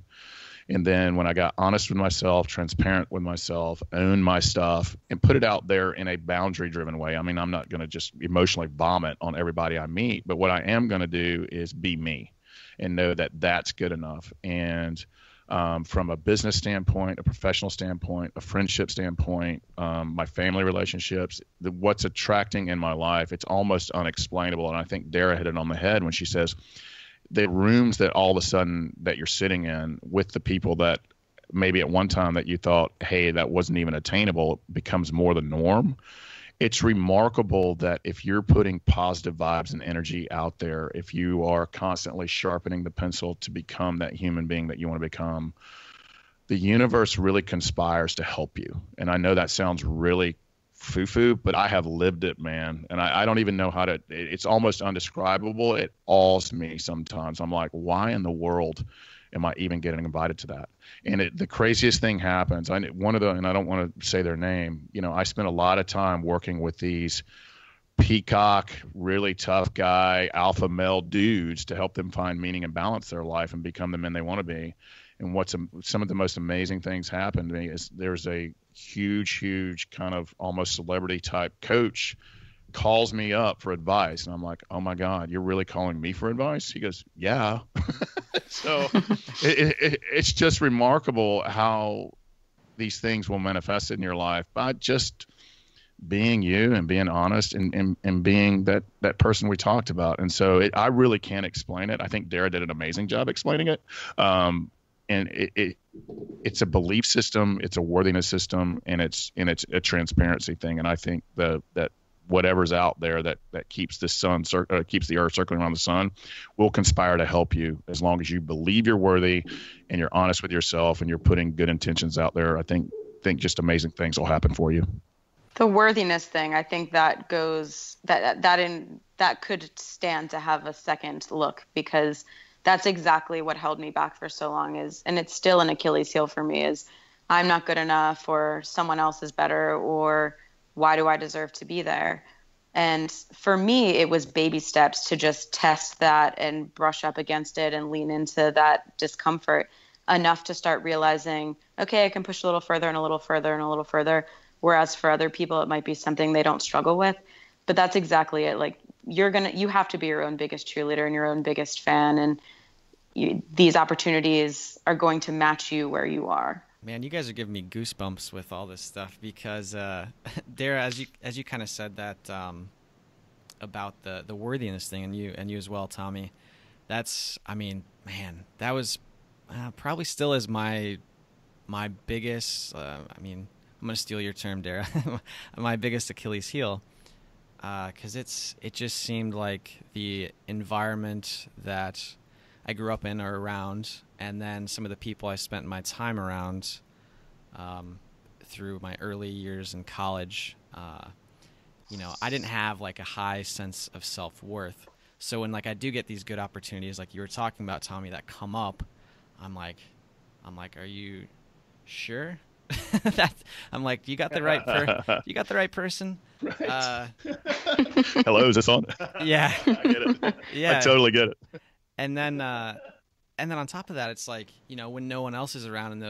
S3: And then when I got honest with myself, transparent with myself, own my stuff, and put it out there in a boundary-driven way. I mean, I'm not going to just emotionally vomit on everybody I meet, but what I am going to do is be me and know that that's good enough. And from a business standpoint, a professional standpoint, a friendship standpoint, my family relationships, what's attracting in my life, it's almost unexplainable. And I think Darrah hit it on the head when she says the rooms that all of a sudden that you're sitting in with the people that maybe at one time that you thought, hey, that wasn't even attainable, becomes more the norm. It's remarkable that if you're putting positive vibes and energy out there, if you are constantly sharpening the pencil to become that human being that you want to become, the universe really conspires to help you. And I know that sounds really foo-foo, but I have lived it, man. And I don't even know it's almost undescribable. It awes me sometimes. I'm like, why in the world am I even getting invited to that? And the craziest thing happens. And I don't want to say their name, I spent a lot of time working with these peacock, really tough guy, alpha male dudes to help them find meaning and balance their life and become the men they want to be. And some of the most amazing things happened to me is there's a huge kind of almost celebrity type coach calls me up for advice. And I'm like, oh my God, you're really calling me for advice? He goes, yeah. So it's just remarkable how these things will manifest in your life by just being you and being honest and being that person we talked about. And so I really can't explain it. I think Darrah did an amazing job explaining it. And it's a belief system, it's a worthiness system, and it's a transparency thing. And I think that whatever's out there that keeps keeps the earth circling around the sun will conspire to help you as long as you believe you're worthy and you're honest with yourself and you're putting good intentions out there. I think just amazing things will happen for you.
S2: The worthiness thing, I think that could stand to have a second look, because that's exactly what held me back for so long and it's still an Achilles heel for me, is I'm not good enough, or someone else is better, or why do I deserve to be there? And for me, it was baby steps to just test that and brush up against it and lean into that discomfort enough to start realizing, okay, I can push a little further and a little further and a little further. Whereas for other people, it might be something they don't struggle with. But that's exactly it. Like, you have to be your own biggest cheerleader and your own biggest fan. And these opportunities are going to match you where you are.
S1: Man, you guys are giving me goosebumps with all this stuff, because Darrah, as you kind of said that about the worthiness thing, and you as well, Tommy. That was probably still is my biggest. I'm going to steal your term, Darrah. My biggest Achilles heel, because it just seemed like the environment that I grew up in or around, and then some of the people I spent my time around through my early years in college. I didn't have like a high sense of self-worth. So when I do get these good opportunities, like you were talking about, Tommy, that come up, I'm like, are you sure? I'm like, you got the right person.
S3: Right. Hello, is this on?
S1: Yeah.
S3: I get it.
S1: Yeah.
S3: I totally get it.
S1: And then on top of that, it's like, when no one else is around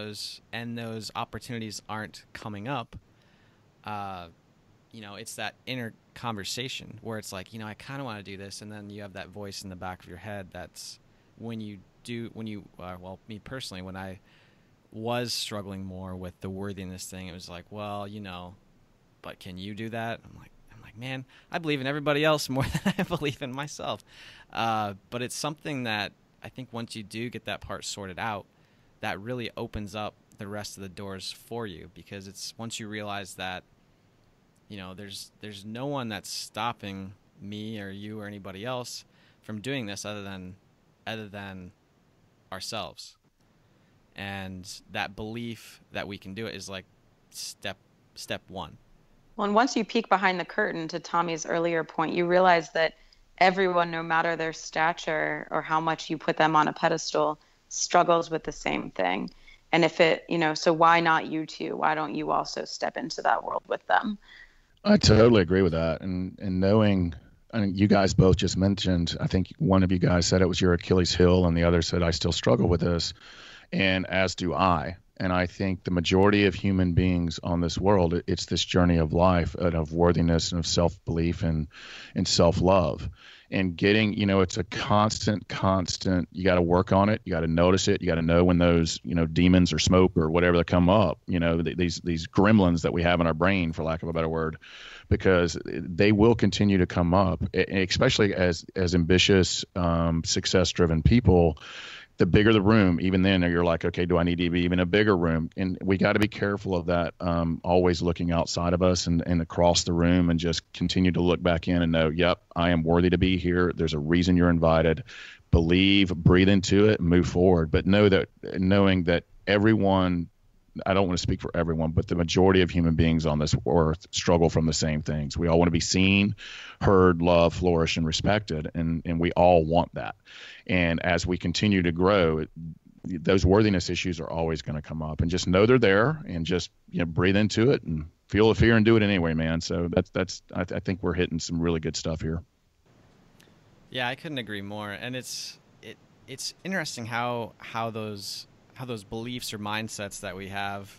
S1: and those opportunities aren't coming up, it's that inner conversation where it's like, I kind of want to do this. And then you have that voice in the back of your head. That's me personally, when I was struggling more with the worthiness thing, it was like, well, but can you do that? I'm like, man, I believe in everybody else more than I believe in myself. But it's something that I think once you do get that part sorted out, that really opens up the rest of the doors for you, because it's once you realize that, there's no one that's stopping me or you or anybody else from doing this other than ourselves. And that belief that we can do it is like step one.
S2: Well, and once you peek behind the curtain, to Tommy's earlier point, you realize that everyone, no matter their stature or how much you put them on a pedestal, struggles with the same thing. And so why not you too? Why don't you also step into that world with them?
S3: I totally agree with that. And knowing, you guys both just mentioned, I think one of you guys said it was your Achilles heel, and the other said, I still struggle with this. And as do I. And I think the majority of human beings on this world, it's this journey of life and of worthiness and of self-belief and self-love. And getting, it's a constant, you got to work on it. You got to notice it. You got to know when those, demons or smoke or whatever that come up, these gremlins that we have in our brain, for lack of a better word, because they will continue to come up, especially as ambitious, success-driven people. The bigger the room, even then you're like, okay, do I need to be even a bigger room? And we got to be careful of that, always looking outside of us and across the room, and just continue to look back in and know, yep, I am worthy to be here. There's a reason you're invited. Believe, breathe into it, and move forward. But knowing that everyone, I don't want to speak for everyone, but the majority of human beings on this earth struggle from the same things. We all want to be seen, heard, loved, flourish, and respected, and we all want that. And as we continue to grow, those worthiness issues are always going to come up, and just know they're there, and just breathe into it and feel the fear and do it anyway, man. So I think we're hitting some really good stuff here.
S1: Yeah, I couldn't agree more. And it's interesting how those beliefs or mindsets that we have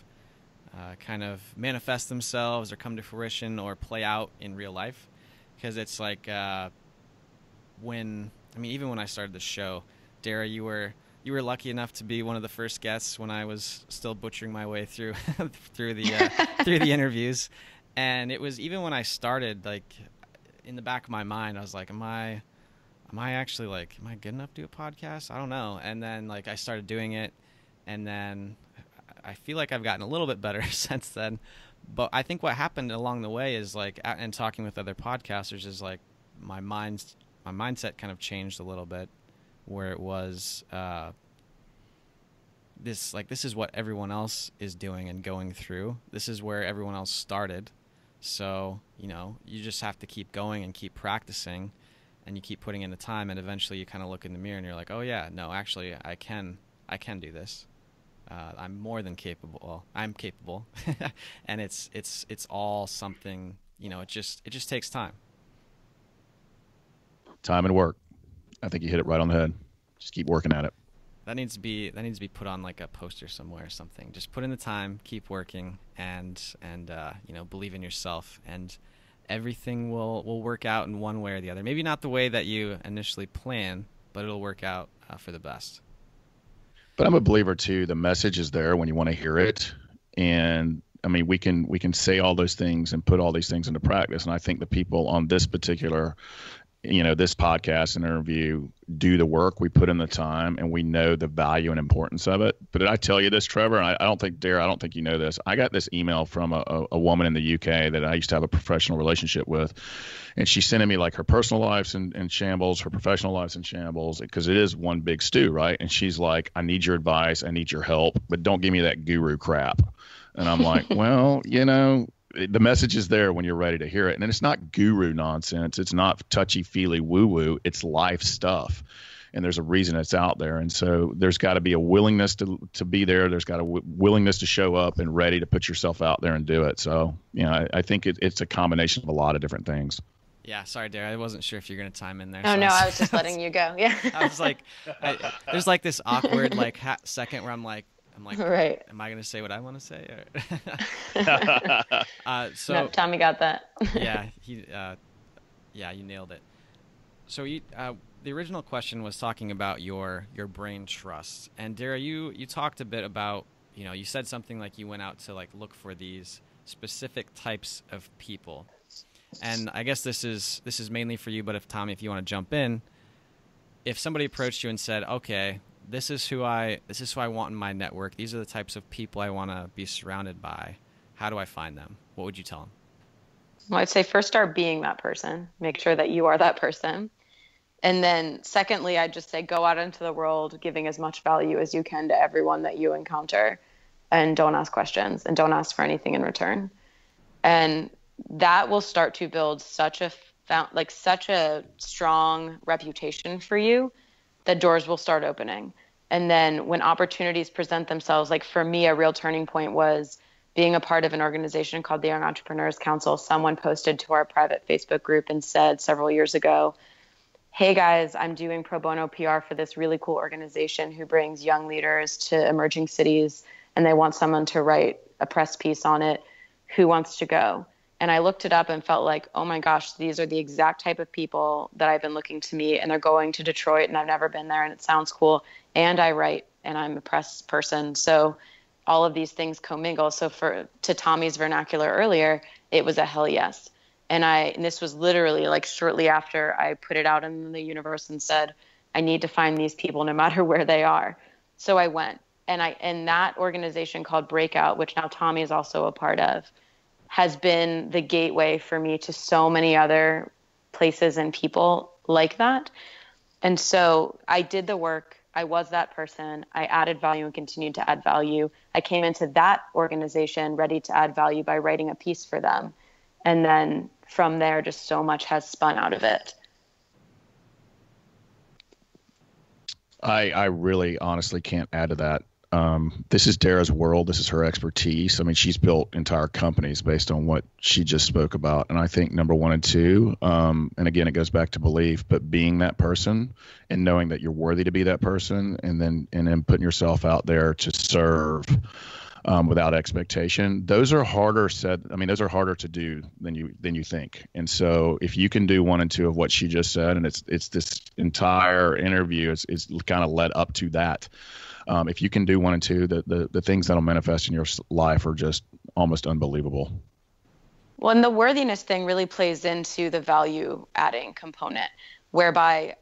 S1: kind of manifest themselves or come to fruition or play out in real life. Because it's like even when I started the show, Darrah, you were lucky enough to be one of the first guests when I was still butchering my way through through the interviews. And it was even when I started, like, in the back of my mind, I was like, am I actually, like, am I good enough to do a podcast? I don't know. And then, like, I started doing it, and then I feel like I've gotten a little bit better since then. But I think what happened along the way is, like, and talking with other podcasters, is like my mindset kind of changed a little bit, where it was this is what everyone else is doing and going through. This is where everyone else started. So, you just have to keep going and keep practicing, and you keep putting in the time, and eventually you kind of look in the mirror and you're like, oh yeah, no, actually I can do this. I'm more than capable. I'm capable. And it's all something, it just takes time.
S3: Time and work. I think you hit it right on the head. Just keep working at it.
S1: That needs to be put on, like, a poster somewhere or something. Just put in the time, keep working, and believe in yourself, and everything will work out in one way or the other. Maybe not the way that you initially plan, but it'll work out for the best.
S3: But I'm a believer too. The message is there when you want to hear it, and I mean, we can say all those things and put all these things into practice. And I think the people on this particular, this podcast and interview do the work. We put in the time, and we know the value and importance of it. But did I tell you this, Trevor? And I don't think, Darrah, I don't think you know this. I got this email from a woman in the UK that I used to have a professional relationship with. And she's sending me, like, her personal life's in shambles, her professional life's in shambles, because it is one big stew, right? And she's like, I need your advice. I need your help, but don't give me that guru crap. And I'm like, well, the message is there when you're ready to hear it. And it's not guru nonsense. It's not touchy-feely woo-woo. It's life stuff. And there's a reason it's out there. And so there's got to be a willingness to be there. There's got a willingness to show up and ready to put yourself out there and do it. So, I think it's a combination of a lot of different things.
S1: Yeah, sorry, Darrah. I wasn't sure if you're going to time in there.
S2: Oh, so no, I was just letting you go. Yeah.
S1: I was like, there's, like, this awkward, like, second where I'm like,
S2: right.
S1: Am I going to say what I want to say?
S2: So no, Tommy got that.
S1: Yeah, you nailed it. So the original question was talking about your brain trust, and Darrah, you talked a bit about, you said something like you went out to, like, look for these specific types of people, and I guess this is mainly for you. But if Tommy, if you want to jump in, if somebody approached you and said, okay, this is who I want in my network. These are the types of people I want to be surrounded by. How do I find them? What would you tell them?
S2: Well, I'd say first start being that person. Make sure that you are that person. And then secondly, I'd just say go out into the world giving as much value as you can to everyone that you encounter, and don't ask questions and don't ask for anything in return. And that will start to build such a strong reputation for you that doors will start opening. And then when opportunities present themselves, like for me, a real turning point was being a part of an organization called the Young Entrepreneurs Council. Someone posted to our private Facebook group and said several years ago, hey guys, I'm doing pro bono PR for this really cool organization who brings young leaders to emerging cities, and they want someone to write a press piece on it. Who wants to go? And I looked it up and felt like, oh my gosh, these are the exact type of people that I've been looking to meet, and they're going to Detroit, and I've never been there, and it sounds cool. And I write, and I'm a press person. So all of these things commingle. So to Tommy's vernacular earlier, it was a hell yes. And this was literally like shortly after I put it out in the universe and said, I need to find these people no matter where they are. So I went, and that organization called Breakout, which now Tommy is also a part of, has been the gateway for me to so many other places and people like that. And so I did the work. I was that person. I added value and continued to add value. I came into that organization ready to add value by writing a piece for them. And then from there, just so much has spun out of it.
S3: I really honestly can't add to that. This is Darrah's world. This is her expertise. I mean, she's built entire companies based on what she just spoke about. And I think number one and two, and again, it goes back to belief, but being that person and knowing that you're worthy to be that person, and then putting yourself out there to serve without expectation. Those are harder said. I mean, those are harder to do than you think. And so if you can do one and two of what she just said, and it's this entire interview is kind of led up to that. If you can do one and two, the things that'll manifest in your life are just almost unbelievable.
S2: Well, and the worthiness thing really plays into the value adding component, whereby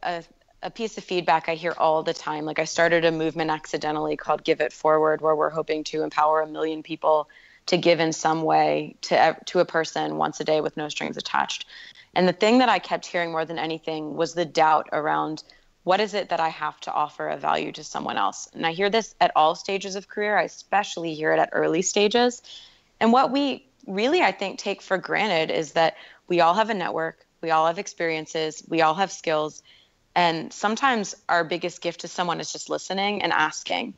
S2: a piece of feedback I hear all the time, like I started a movement accidentally called Give It Forward, where we're hoping to empower 1 million people to give in some way to a person once a day with no strings attached. And the thing that I kept hearing more than anything was the doubt around, what is it that I have to offer a value to someone else? And I hear this at all stages of career. I especially hear it at early stages. And what we really, I think, take for granted is that we all have a network, we all have experiences, we all have skills. And sometimes our biggest gift to someone is just listening and asking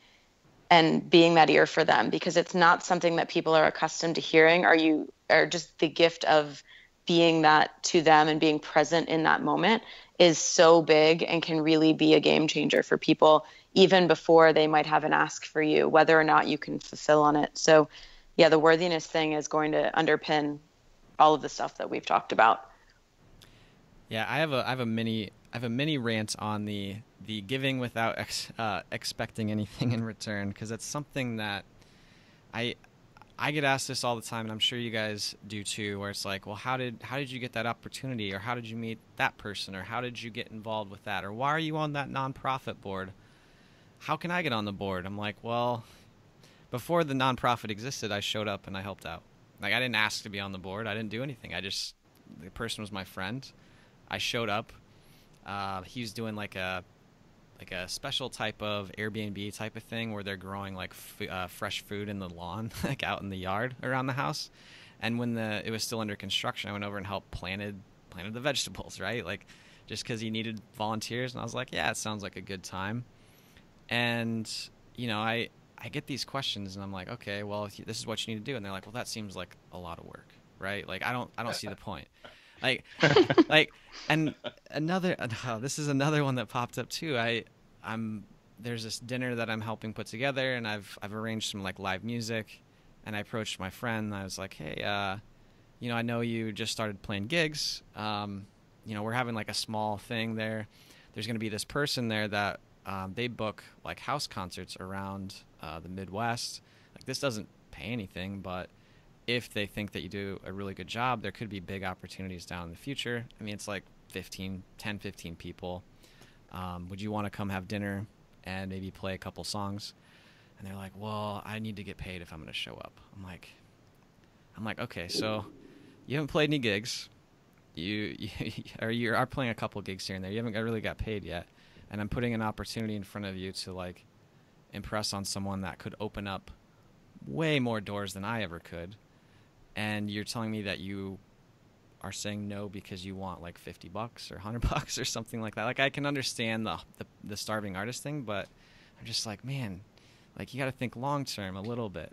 S2: and being that ear for them, because it's not something that people are accustomed to hearing, or just the gift of being that to them and being present in that moment is so big and can really be a game changer for people, even before they might have an ask for you, whether or not you can fulfill on it. So yeah, the worthiness thing is going to underpin all of the stuff that we've talked about.
S1: Yeah, I have a mini rant on the giving without expecting anything in return, because it's something that I get asked this all the time, and I'm sure you guys do too, where it's like, well, how did you get that opportunity, or how did you meet that person, or how did you get involved with that, or why are you on that nonprofit board? How can I get on the board? I'm like, well, before the nonprofit existed, I showed up and I helped out. Like, I didn't ask to be on the board. I didn't do anything. The person was my friend. I showed up. He was doing like a special type of Airbnb type of thing where they're growing like fresh food in the lawn, like out in the yard around the house. And when it was still under construction, I went over and helped planted the vegetables, right? Like, just because he needed volunteers. And I was like, yeah, it sounds like a good time. And, I get these questions and I'm like, okay, well, this is what you need to do. And they're like, well, that seems like a lot of work, right? Like, I don't see the point. Like, and this is another one that popped up too. There's this dinner that I'm helping put together, and I've arranged some like live music, and I approached my friend and I was like, hey, I know you just started playing gigs. We're having like a small thing there. There's going to be this person there that they book like house concerts around the Midwest. Like, this doesn't pay anything, but if they think that you do a really good job, there could be big opportunities down in the future. I mean, it's like 15 people. Would you want to come have dinner and maybe play a couple songs? And they're like, well, I need to get paid if I'm going to show up. I'm like, okay, so you haven't played any gigs. You are playing a couple gigs here and there. You haven't really got paid yet. And I'm putting an opportunity in front of you to like impress on someone that could open up way more doors than I ever could. And you're telling me that you are saying no because you want like $50 or $100 or something like that. Like, I can understand the starving artist thing, but I'm just like, man, like, you got to think long term a little bit.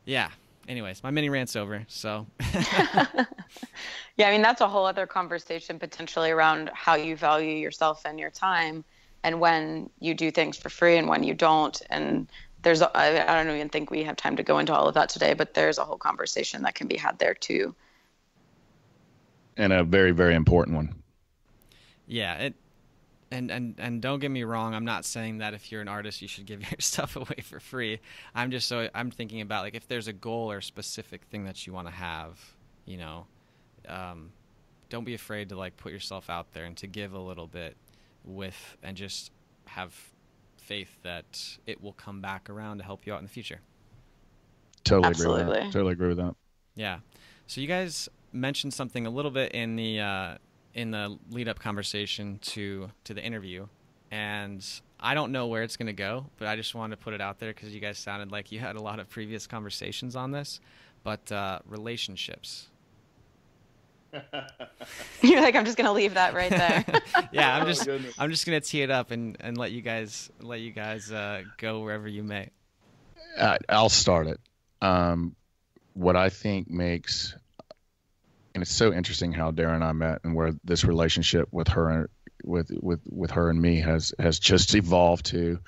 S1: Yeah. Anyways, my mini rant's over. So.
S2: Yeah, I mean, that's a whole other conversation potentially around how you value yourself and your time, and when you do things for free and when you don't. And I don't even think we have time to go into all of that today, but there's a whole conversation that can be had there too.
S3: And a very, very important one.
S1: Yeah, and don't get me wrong, I'm not saying that if you're an artist you should give your stuff away for free. I'm thinking about, like, if there's a goal or a specific thing that you want to have, don't be afraid to like put yourself out there and to give a little bit and just have faith that it will come back around to help you out in the future.
S3: Totally
S2: Absolutely.
S3: agree with that. Totally agree with that.
S1: Yeah. So you guys mentioned something a little bit in the lead up conversation to the interview, and I don't know where it's going to go, but I just wanted to put it out there because you guys sounded like you had a lot of previous conversations on this. But relationships.
S2: You're like, I'm just gonna leave that right there.
S1: Yeah,
S3: Oh,
S1: I'm just gonna tee it up and let you guys go wherever you may.
S3: I'll start it. What I think makes, and it's so interesting how Darrah and I met, and where this relationship with her and me has just evolved to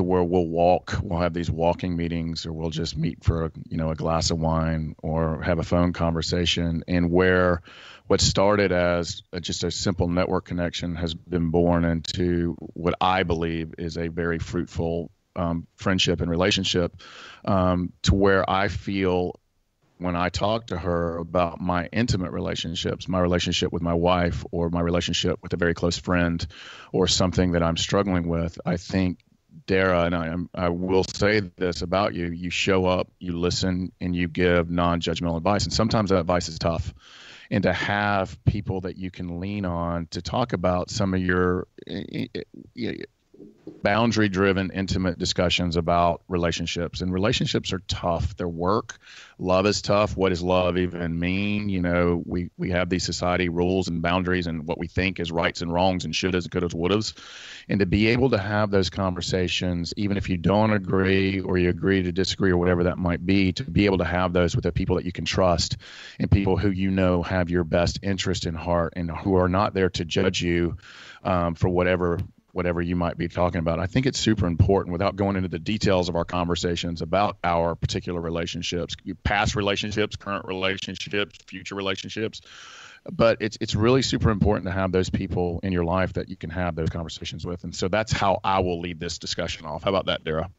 S3: where we'll have these walking meetings, or we'll just meet for a glass of wine or have a phone conversation, and where what started as just a simple network connection has been born into what I believe is a very fruitful friendship and relationship, to where I feel when I talk to her about my intimate relationships, my relationship with my wife, or my relationship with a very close friend, or something that I'm struggling with, I think, Darrah, and I will say this about you: you show up, you listen, and you give non-judgmental advice. And sometimes that advice is tough. And to have people that you can lean on to talk about some of your boundary-driven, intimate discussions about relationships. And relationships are tough. They're work. Love is tough. What does love even mean? We have these society rules and boundaries and what we think is rights and wrongs and shouldas, couldas, wouldas. And to be able to have those conversations, even if you don't agree or you agree to disagree or whatever that might be, to be able to have those with the people that you can trust and people who have your best interest in heart and who are not there to judge you for whatever you might be talking about. I think it's super important, without going into the details of our conversations about our particular relationships, past relationships, current relationships, future relationships. But it's really super important to have those people in your life that you can have those conversations with. And so that's how I will lead this discussion off. How about that, Darrah?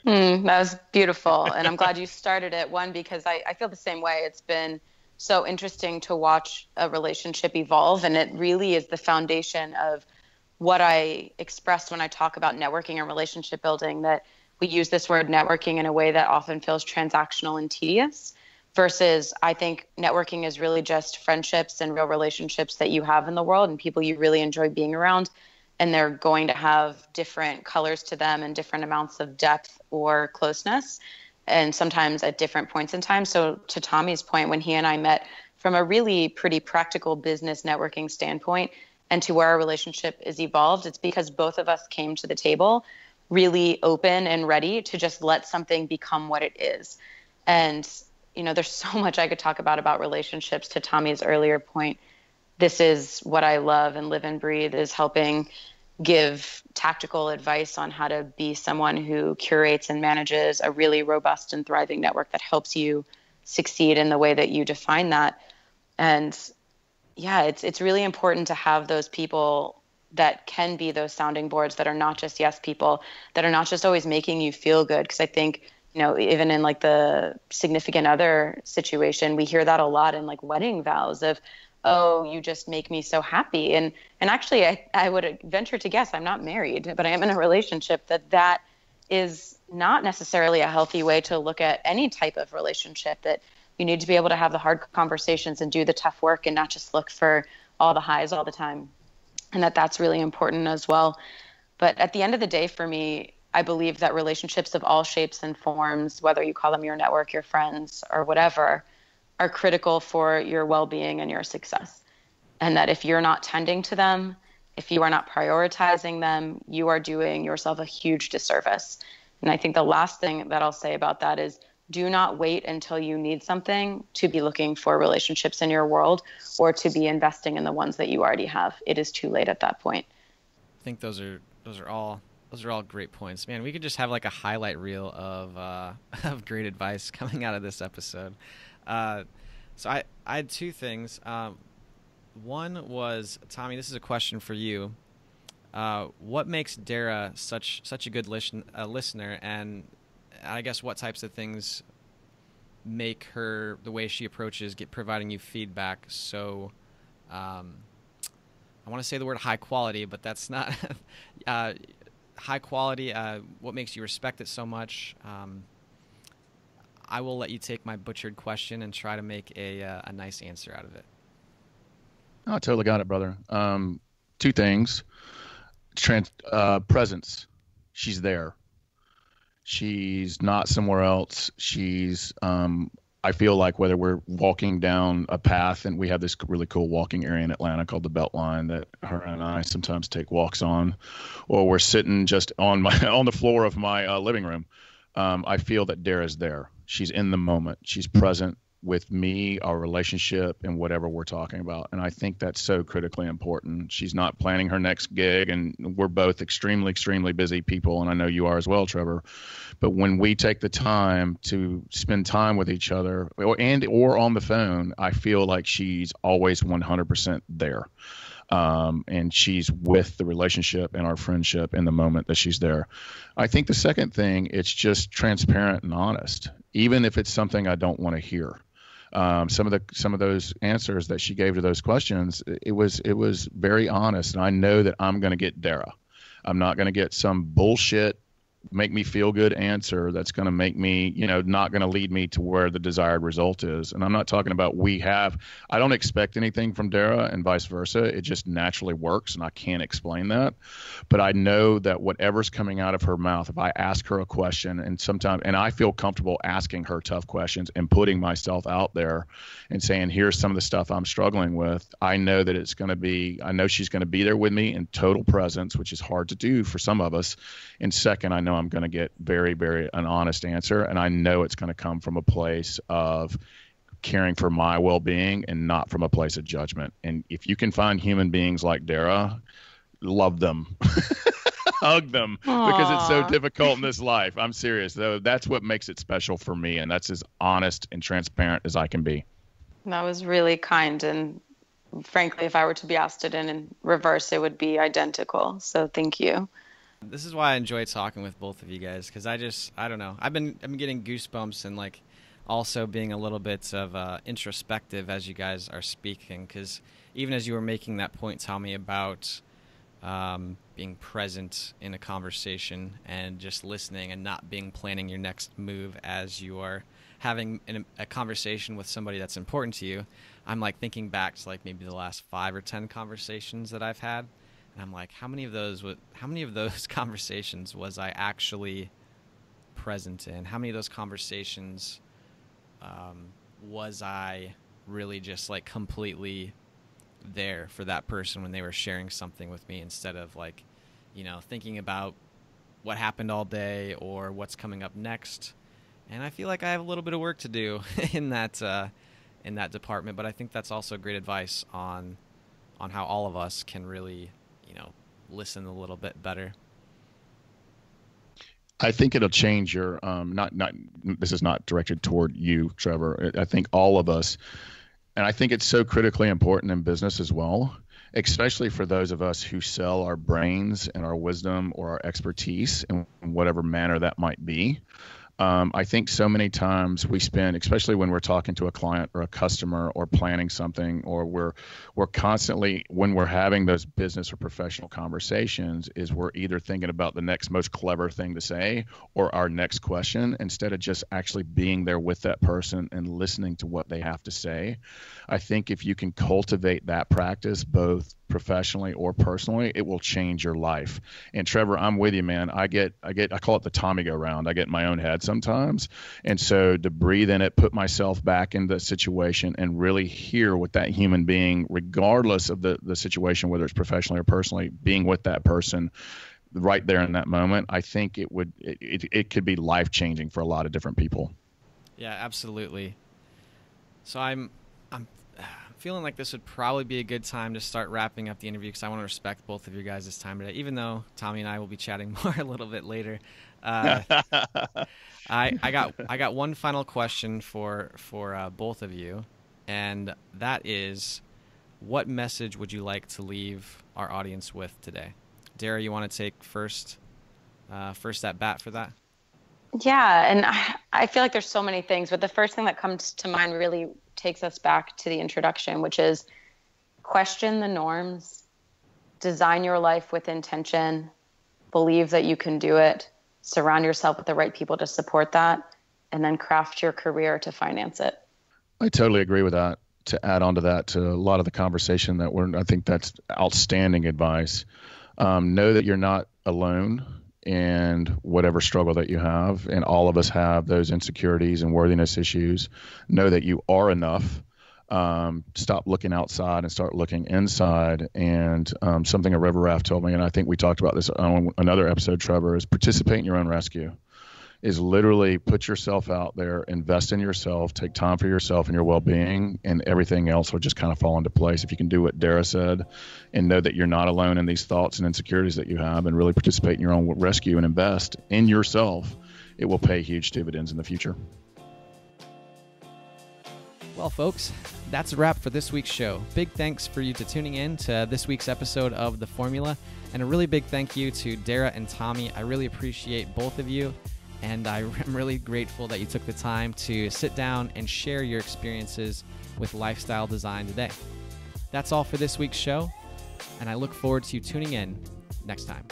S2: That was beautiful. And I'm glad you started it. One, because I feel the same way. It's been so interesting to watch a relationship evolve. And it really is the foundation of what I express when I talk about networking and relationship building, that we use this word networking in a way that often feels transactional and tedious, versus I think networking is really just friendships and real relationships that you have in the world and people you really enjoy being around. And they're going to have different colors to them and different amounts of depth or closeness, and sometimes at different points in time. So to Tommy's point, when he and I met from a really pretty practical business networking standpoint, and to where our relationship is evolved, it's because both of us came to the table really open and ready to just let something become what it is. And, there's so much I could talk about relationships. To Tommy's earlier point, this is what I love and live and breathe, is helping give tactical advice on how to be someone who curates and manages a really robust and thriving network that helps you succeed in the way that you define that. And yeah, it's really important to have those people that can be those sounding boards, that are not just yes people, that are not just always making you feel good. Because I think, even in like the significant other situation, we hear that a lot in like wedding vows of, oh, you just make me so happy. And actually, I would venture to guess, I'm not married, but I am in a relationship that is not necessarily a healthy way to look at any type of relationship, that you need to be able to have the hard conversations and do the tough work and not just look for all the highs all the time. And that's really important as well. But at the end of the day, for me, I believe that relationships of all shapes and forms, whether you call them your network, your friends, or whatever, are critical for your well-being and your success. And that if you're not tending to them, if you are not prioritizing them, you are doing yourself a huge disservice. And I think the last thing that I'll say about that is, do not wait until you need something to be looking for relationships in your world, or to be investing in the ones that you already have. It is too late at that point.
S1: I think those are all great points, man. We could just have like a highlight reel of great advice coming out of this episode. So I had two things. One was, Tommy, this is a question for you. What makes Darrah such a good listener, and I guess what types of things make her, the way she approaches providing you feedback, so I want to say the word high quality, but that's not high quality. What makes you respect it so much? I will let you take my butchered question and try to make a nice answer out of it.
S3: Oh, I totally got it, brother. Two things. Presence. She's there. She's not somewhere else. She's I feel like whether we're walking down a path, and we have this really cool walking area in Atlanta called the Beltline that her and I sometimes take walks on, or we're sitting just on my on the floor of my living room, I feel that Darrah's there. She's in the moment. She's present with me, our relationship, and whatever we're talking about. And I think that's so critically important. She's not planning her next gig, and we're both extremely, extremely busy people, and I know you are as well, Trevor. But when we take the time to spend time with each other or on the phone, I feel like she's always 100% there. And she's with the relationship and our friendship in the moment that she's there. I think the second thing, it's just transparent and honest, even if it's something I don't want to hear. Some of those answers that she gave to those questions, it was very honest, and I know that I'm going to get Darrah. I'm not going to get some bullshit make me feel good answer that's going to make me, not going to lead me to where the desired result is. And I'm not talking about I don't expect anything from Darrah and vice versa. It just naturally works, and I can't explain that. But I know that whatever's coming out of her mouth, if I ask her a question, and I feel comfortable asking her tough questions and putting myself out there and saying, here's some of the stuff I'm struggling with, I know that I know she's going to be there with me in total presence, which is hard to do for some of us. And second, I know I'm going to get very, very an honest answer, and I know it's going to come from a place of caring for my well-being and not from a place of judgment. And if you can find human beings like Darrah, love them, hug them. Aww. Because it's so difficult in this life. I'm serious, though. That's what makes it special for me, and that's as honest and transparent as I can be.
S2: That was really kind, and frankly, if I were to be asked it in reverse, it would be identical. So thank you.
S1: This is why I enjoy talking with both of you guys, because I don't know. I've been getting goosebumps and also being a little bit of introspective as you guys are speaking, because even as you were making that point, Tommy, about being present in a conversation and just listening and not planning your next move as you are having a conversation with somebody that's important to you, I'm thinking back to maybe the last 5 or 10 conversations that I've had. And I'm like, how many of those conversations was I actually present in? How many of those conversations was I really just completely there for that person when they were sharing something with me, instead of thinking about what happened all day or what's coming up next? And I feel like I have a little bit of work to do in that department, but I think that's also great advice on how all of us can really listen a little bit better.
S3: I think it'll change your this is not directed toward you, Trevor. I think all of us, and I think it's so critically important in business as well, especially for those of us who sell our brains and our wisdom or our expertise in whatever manner that might be. I think so many times we spend, especially when we're talking to a client or a customer or planning something, or we're constantly, when we're having those business or professional conversations, is we're either thinking about the next most clever thing to say or our next question, instead of just actually being there with that person and listening to what they have to say. I think if you can cultivate that practice, both professionally or personally, it will change your life. And Trevor, I'm with you, man. I call it the Tommy go round. I get in my own head sometimes. And so to breathe in it, put myself back in the situation and really hear what that human being, regardless of the situation, whether it's professionally or personally, being with that person right there in that moment, I think it could be life changing for a lot of different people.
S1: Yeah, absolutely. So I'm feeling like this would probably be a good time to start wrapping up the interview, because I want to respect both of your guys' time today, even though Tommy and I will be chatting more a little bit later. I got one final question for both of you, and that is, what message would you like to leave our audience with today? Darrah, you want to take first at bat for that?
S2: Yeah, and I feel like there's so many things, but the first thing that comes to mind really takes us back to the introduction, which is question the norms, design your life with intention, believe that you can do it, surround yourself with the right people to support that, and then craft your career to finance it.
S3: I totally agree with that. To add on to that, to a lot of the conversation I think that's outstanding advice. Know that you're not alone. and whatever struggle that you have. And all of us have those insecurities and worthiness issues. Know that you are enough. Stop looking outside and start looking inside. And something a river raft told me, and I think we talked about this on another episode, Trevor, is participate in your own rescue. Is literally put yourself out there, invest in yourself, take time for yourself and your well-being, and everything else will just kind of fall into place. If you can do what Darrah said and know that you're not alone in these thoughts and insecurities that you have, and really participate in your own rescue and invest in yourself, it will pay huge dividends in the future.
S1: Well, folks, that's a wrap for this week's show. Big thanks for you to tuning in to this week's episode of The Formula, and a really big thank you to Darrah and Tommy. I really appreciate both of you. And I am really grateful that you took the time to sit down and share your experiences with lifestyle design today. That's all for this week's show, and I look forward to you tuning in next time.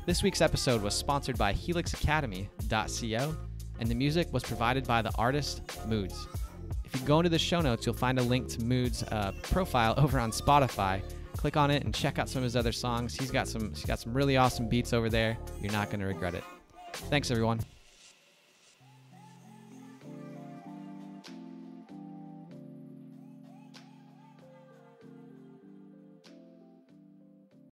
S1: This week's episode was sponsored by helixacademy.co, and the music was provided by the artist Moods. If you go into the show notes, you'll find a link to Moods' profile over on Spotify. Click on it and check out some of his other songs. He's got some really awesome beats over there. You're not going to regret it. Thanks, everyone.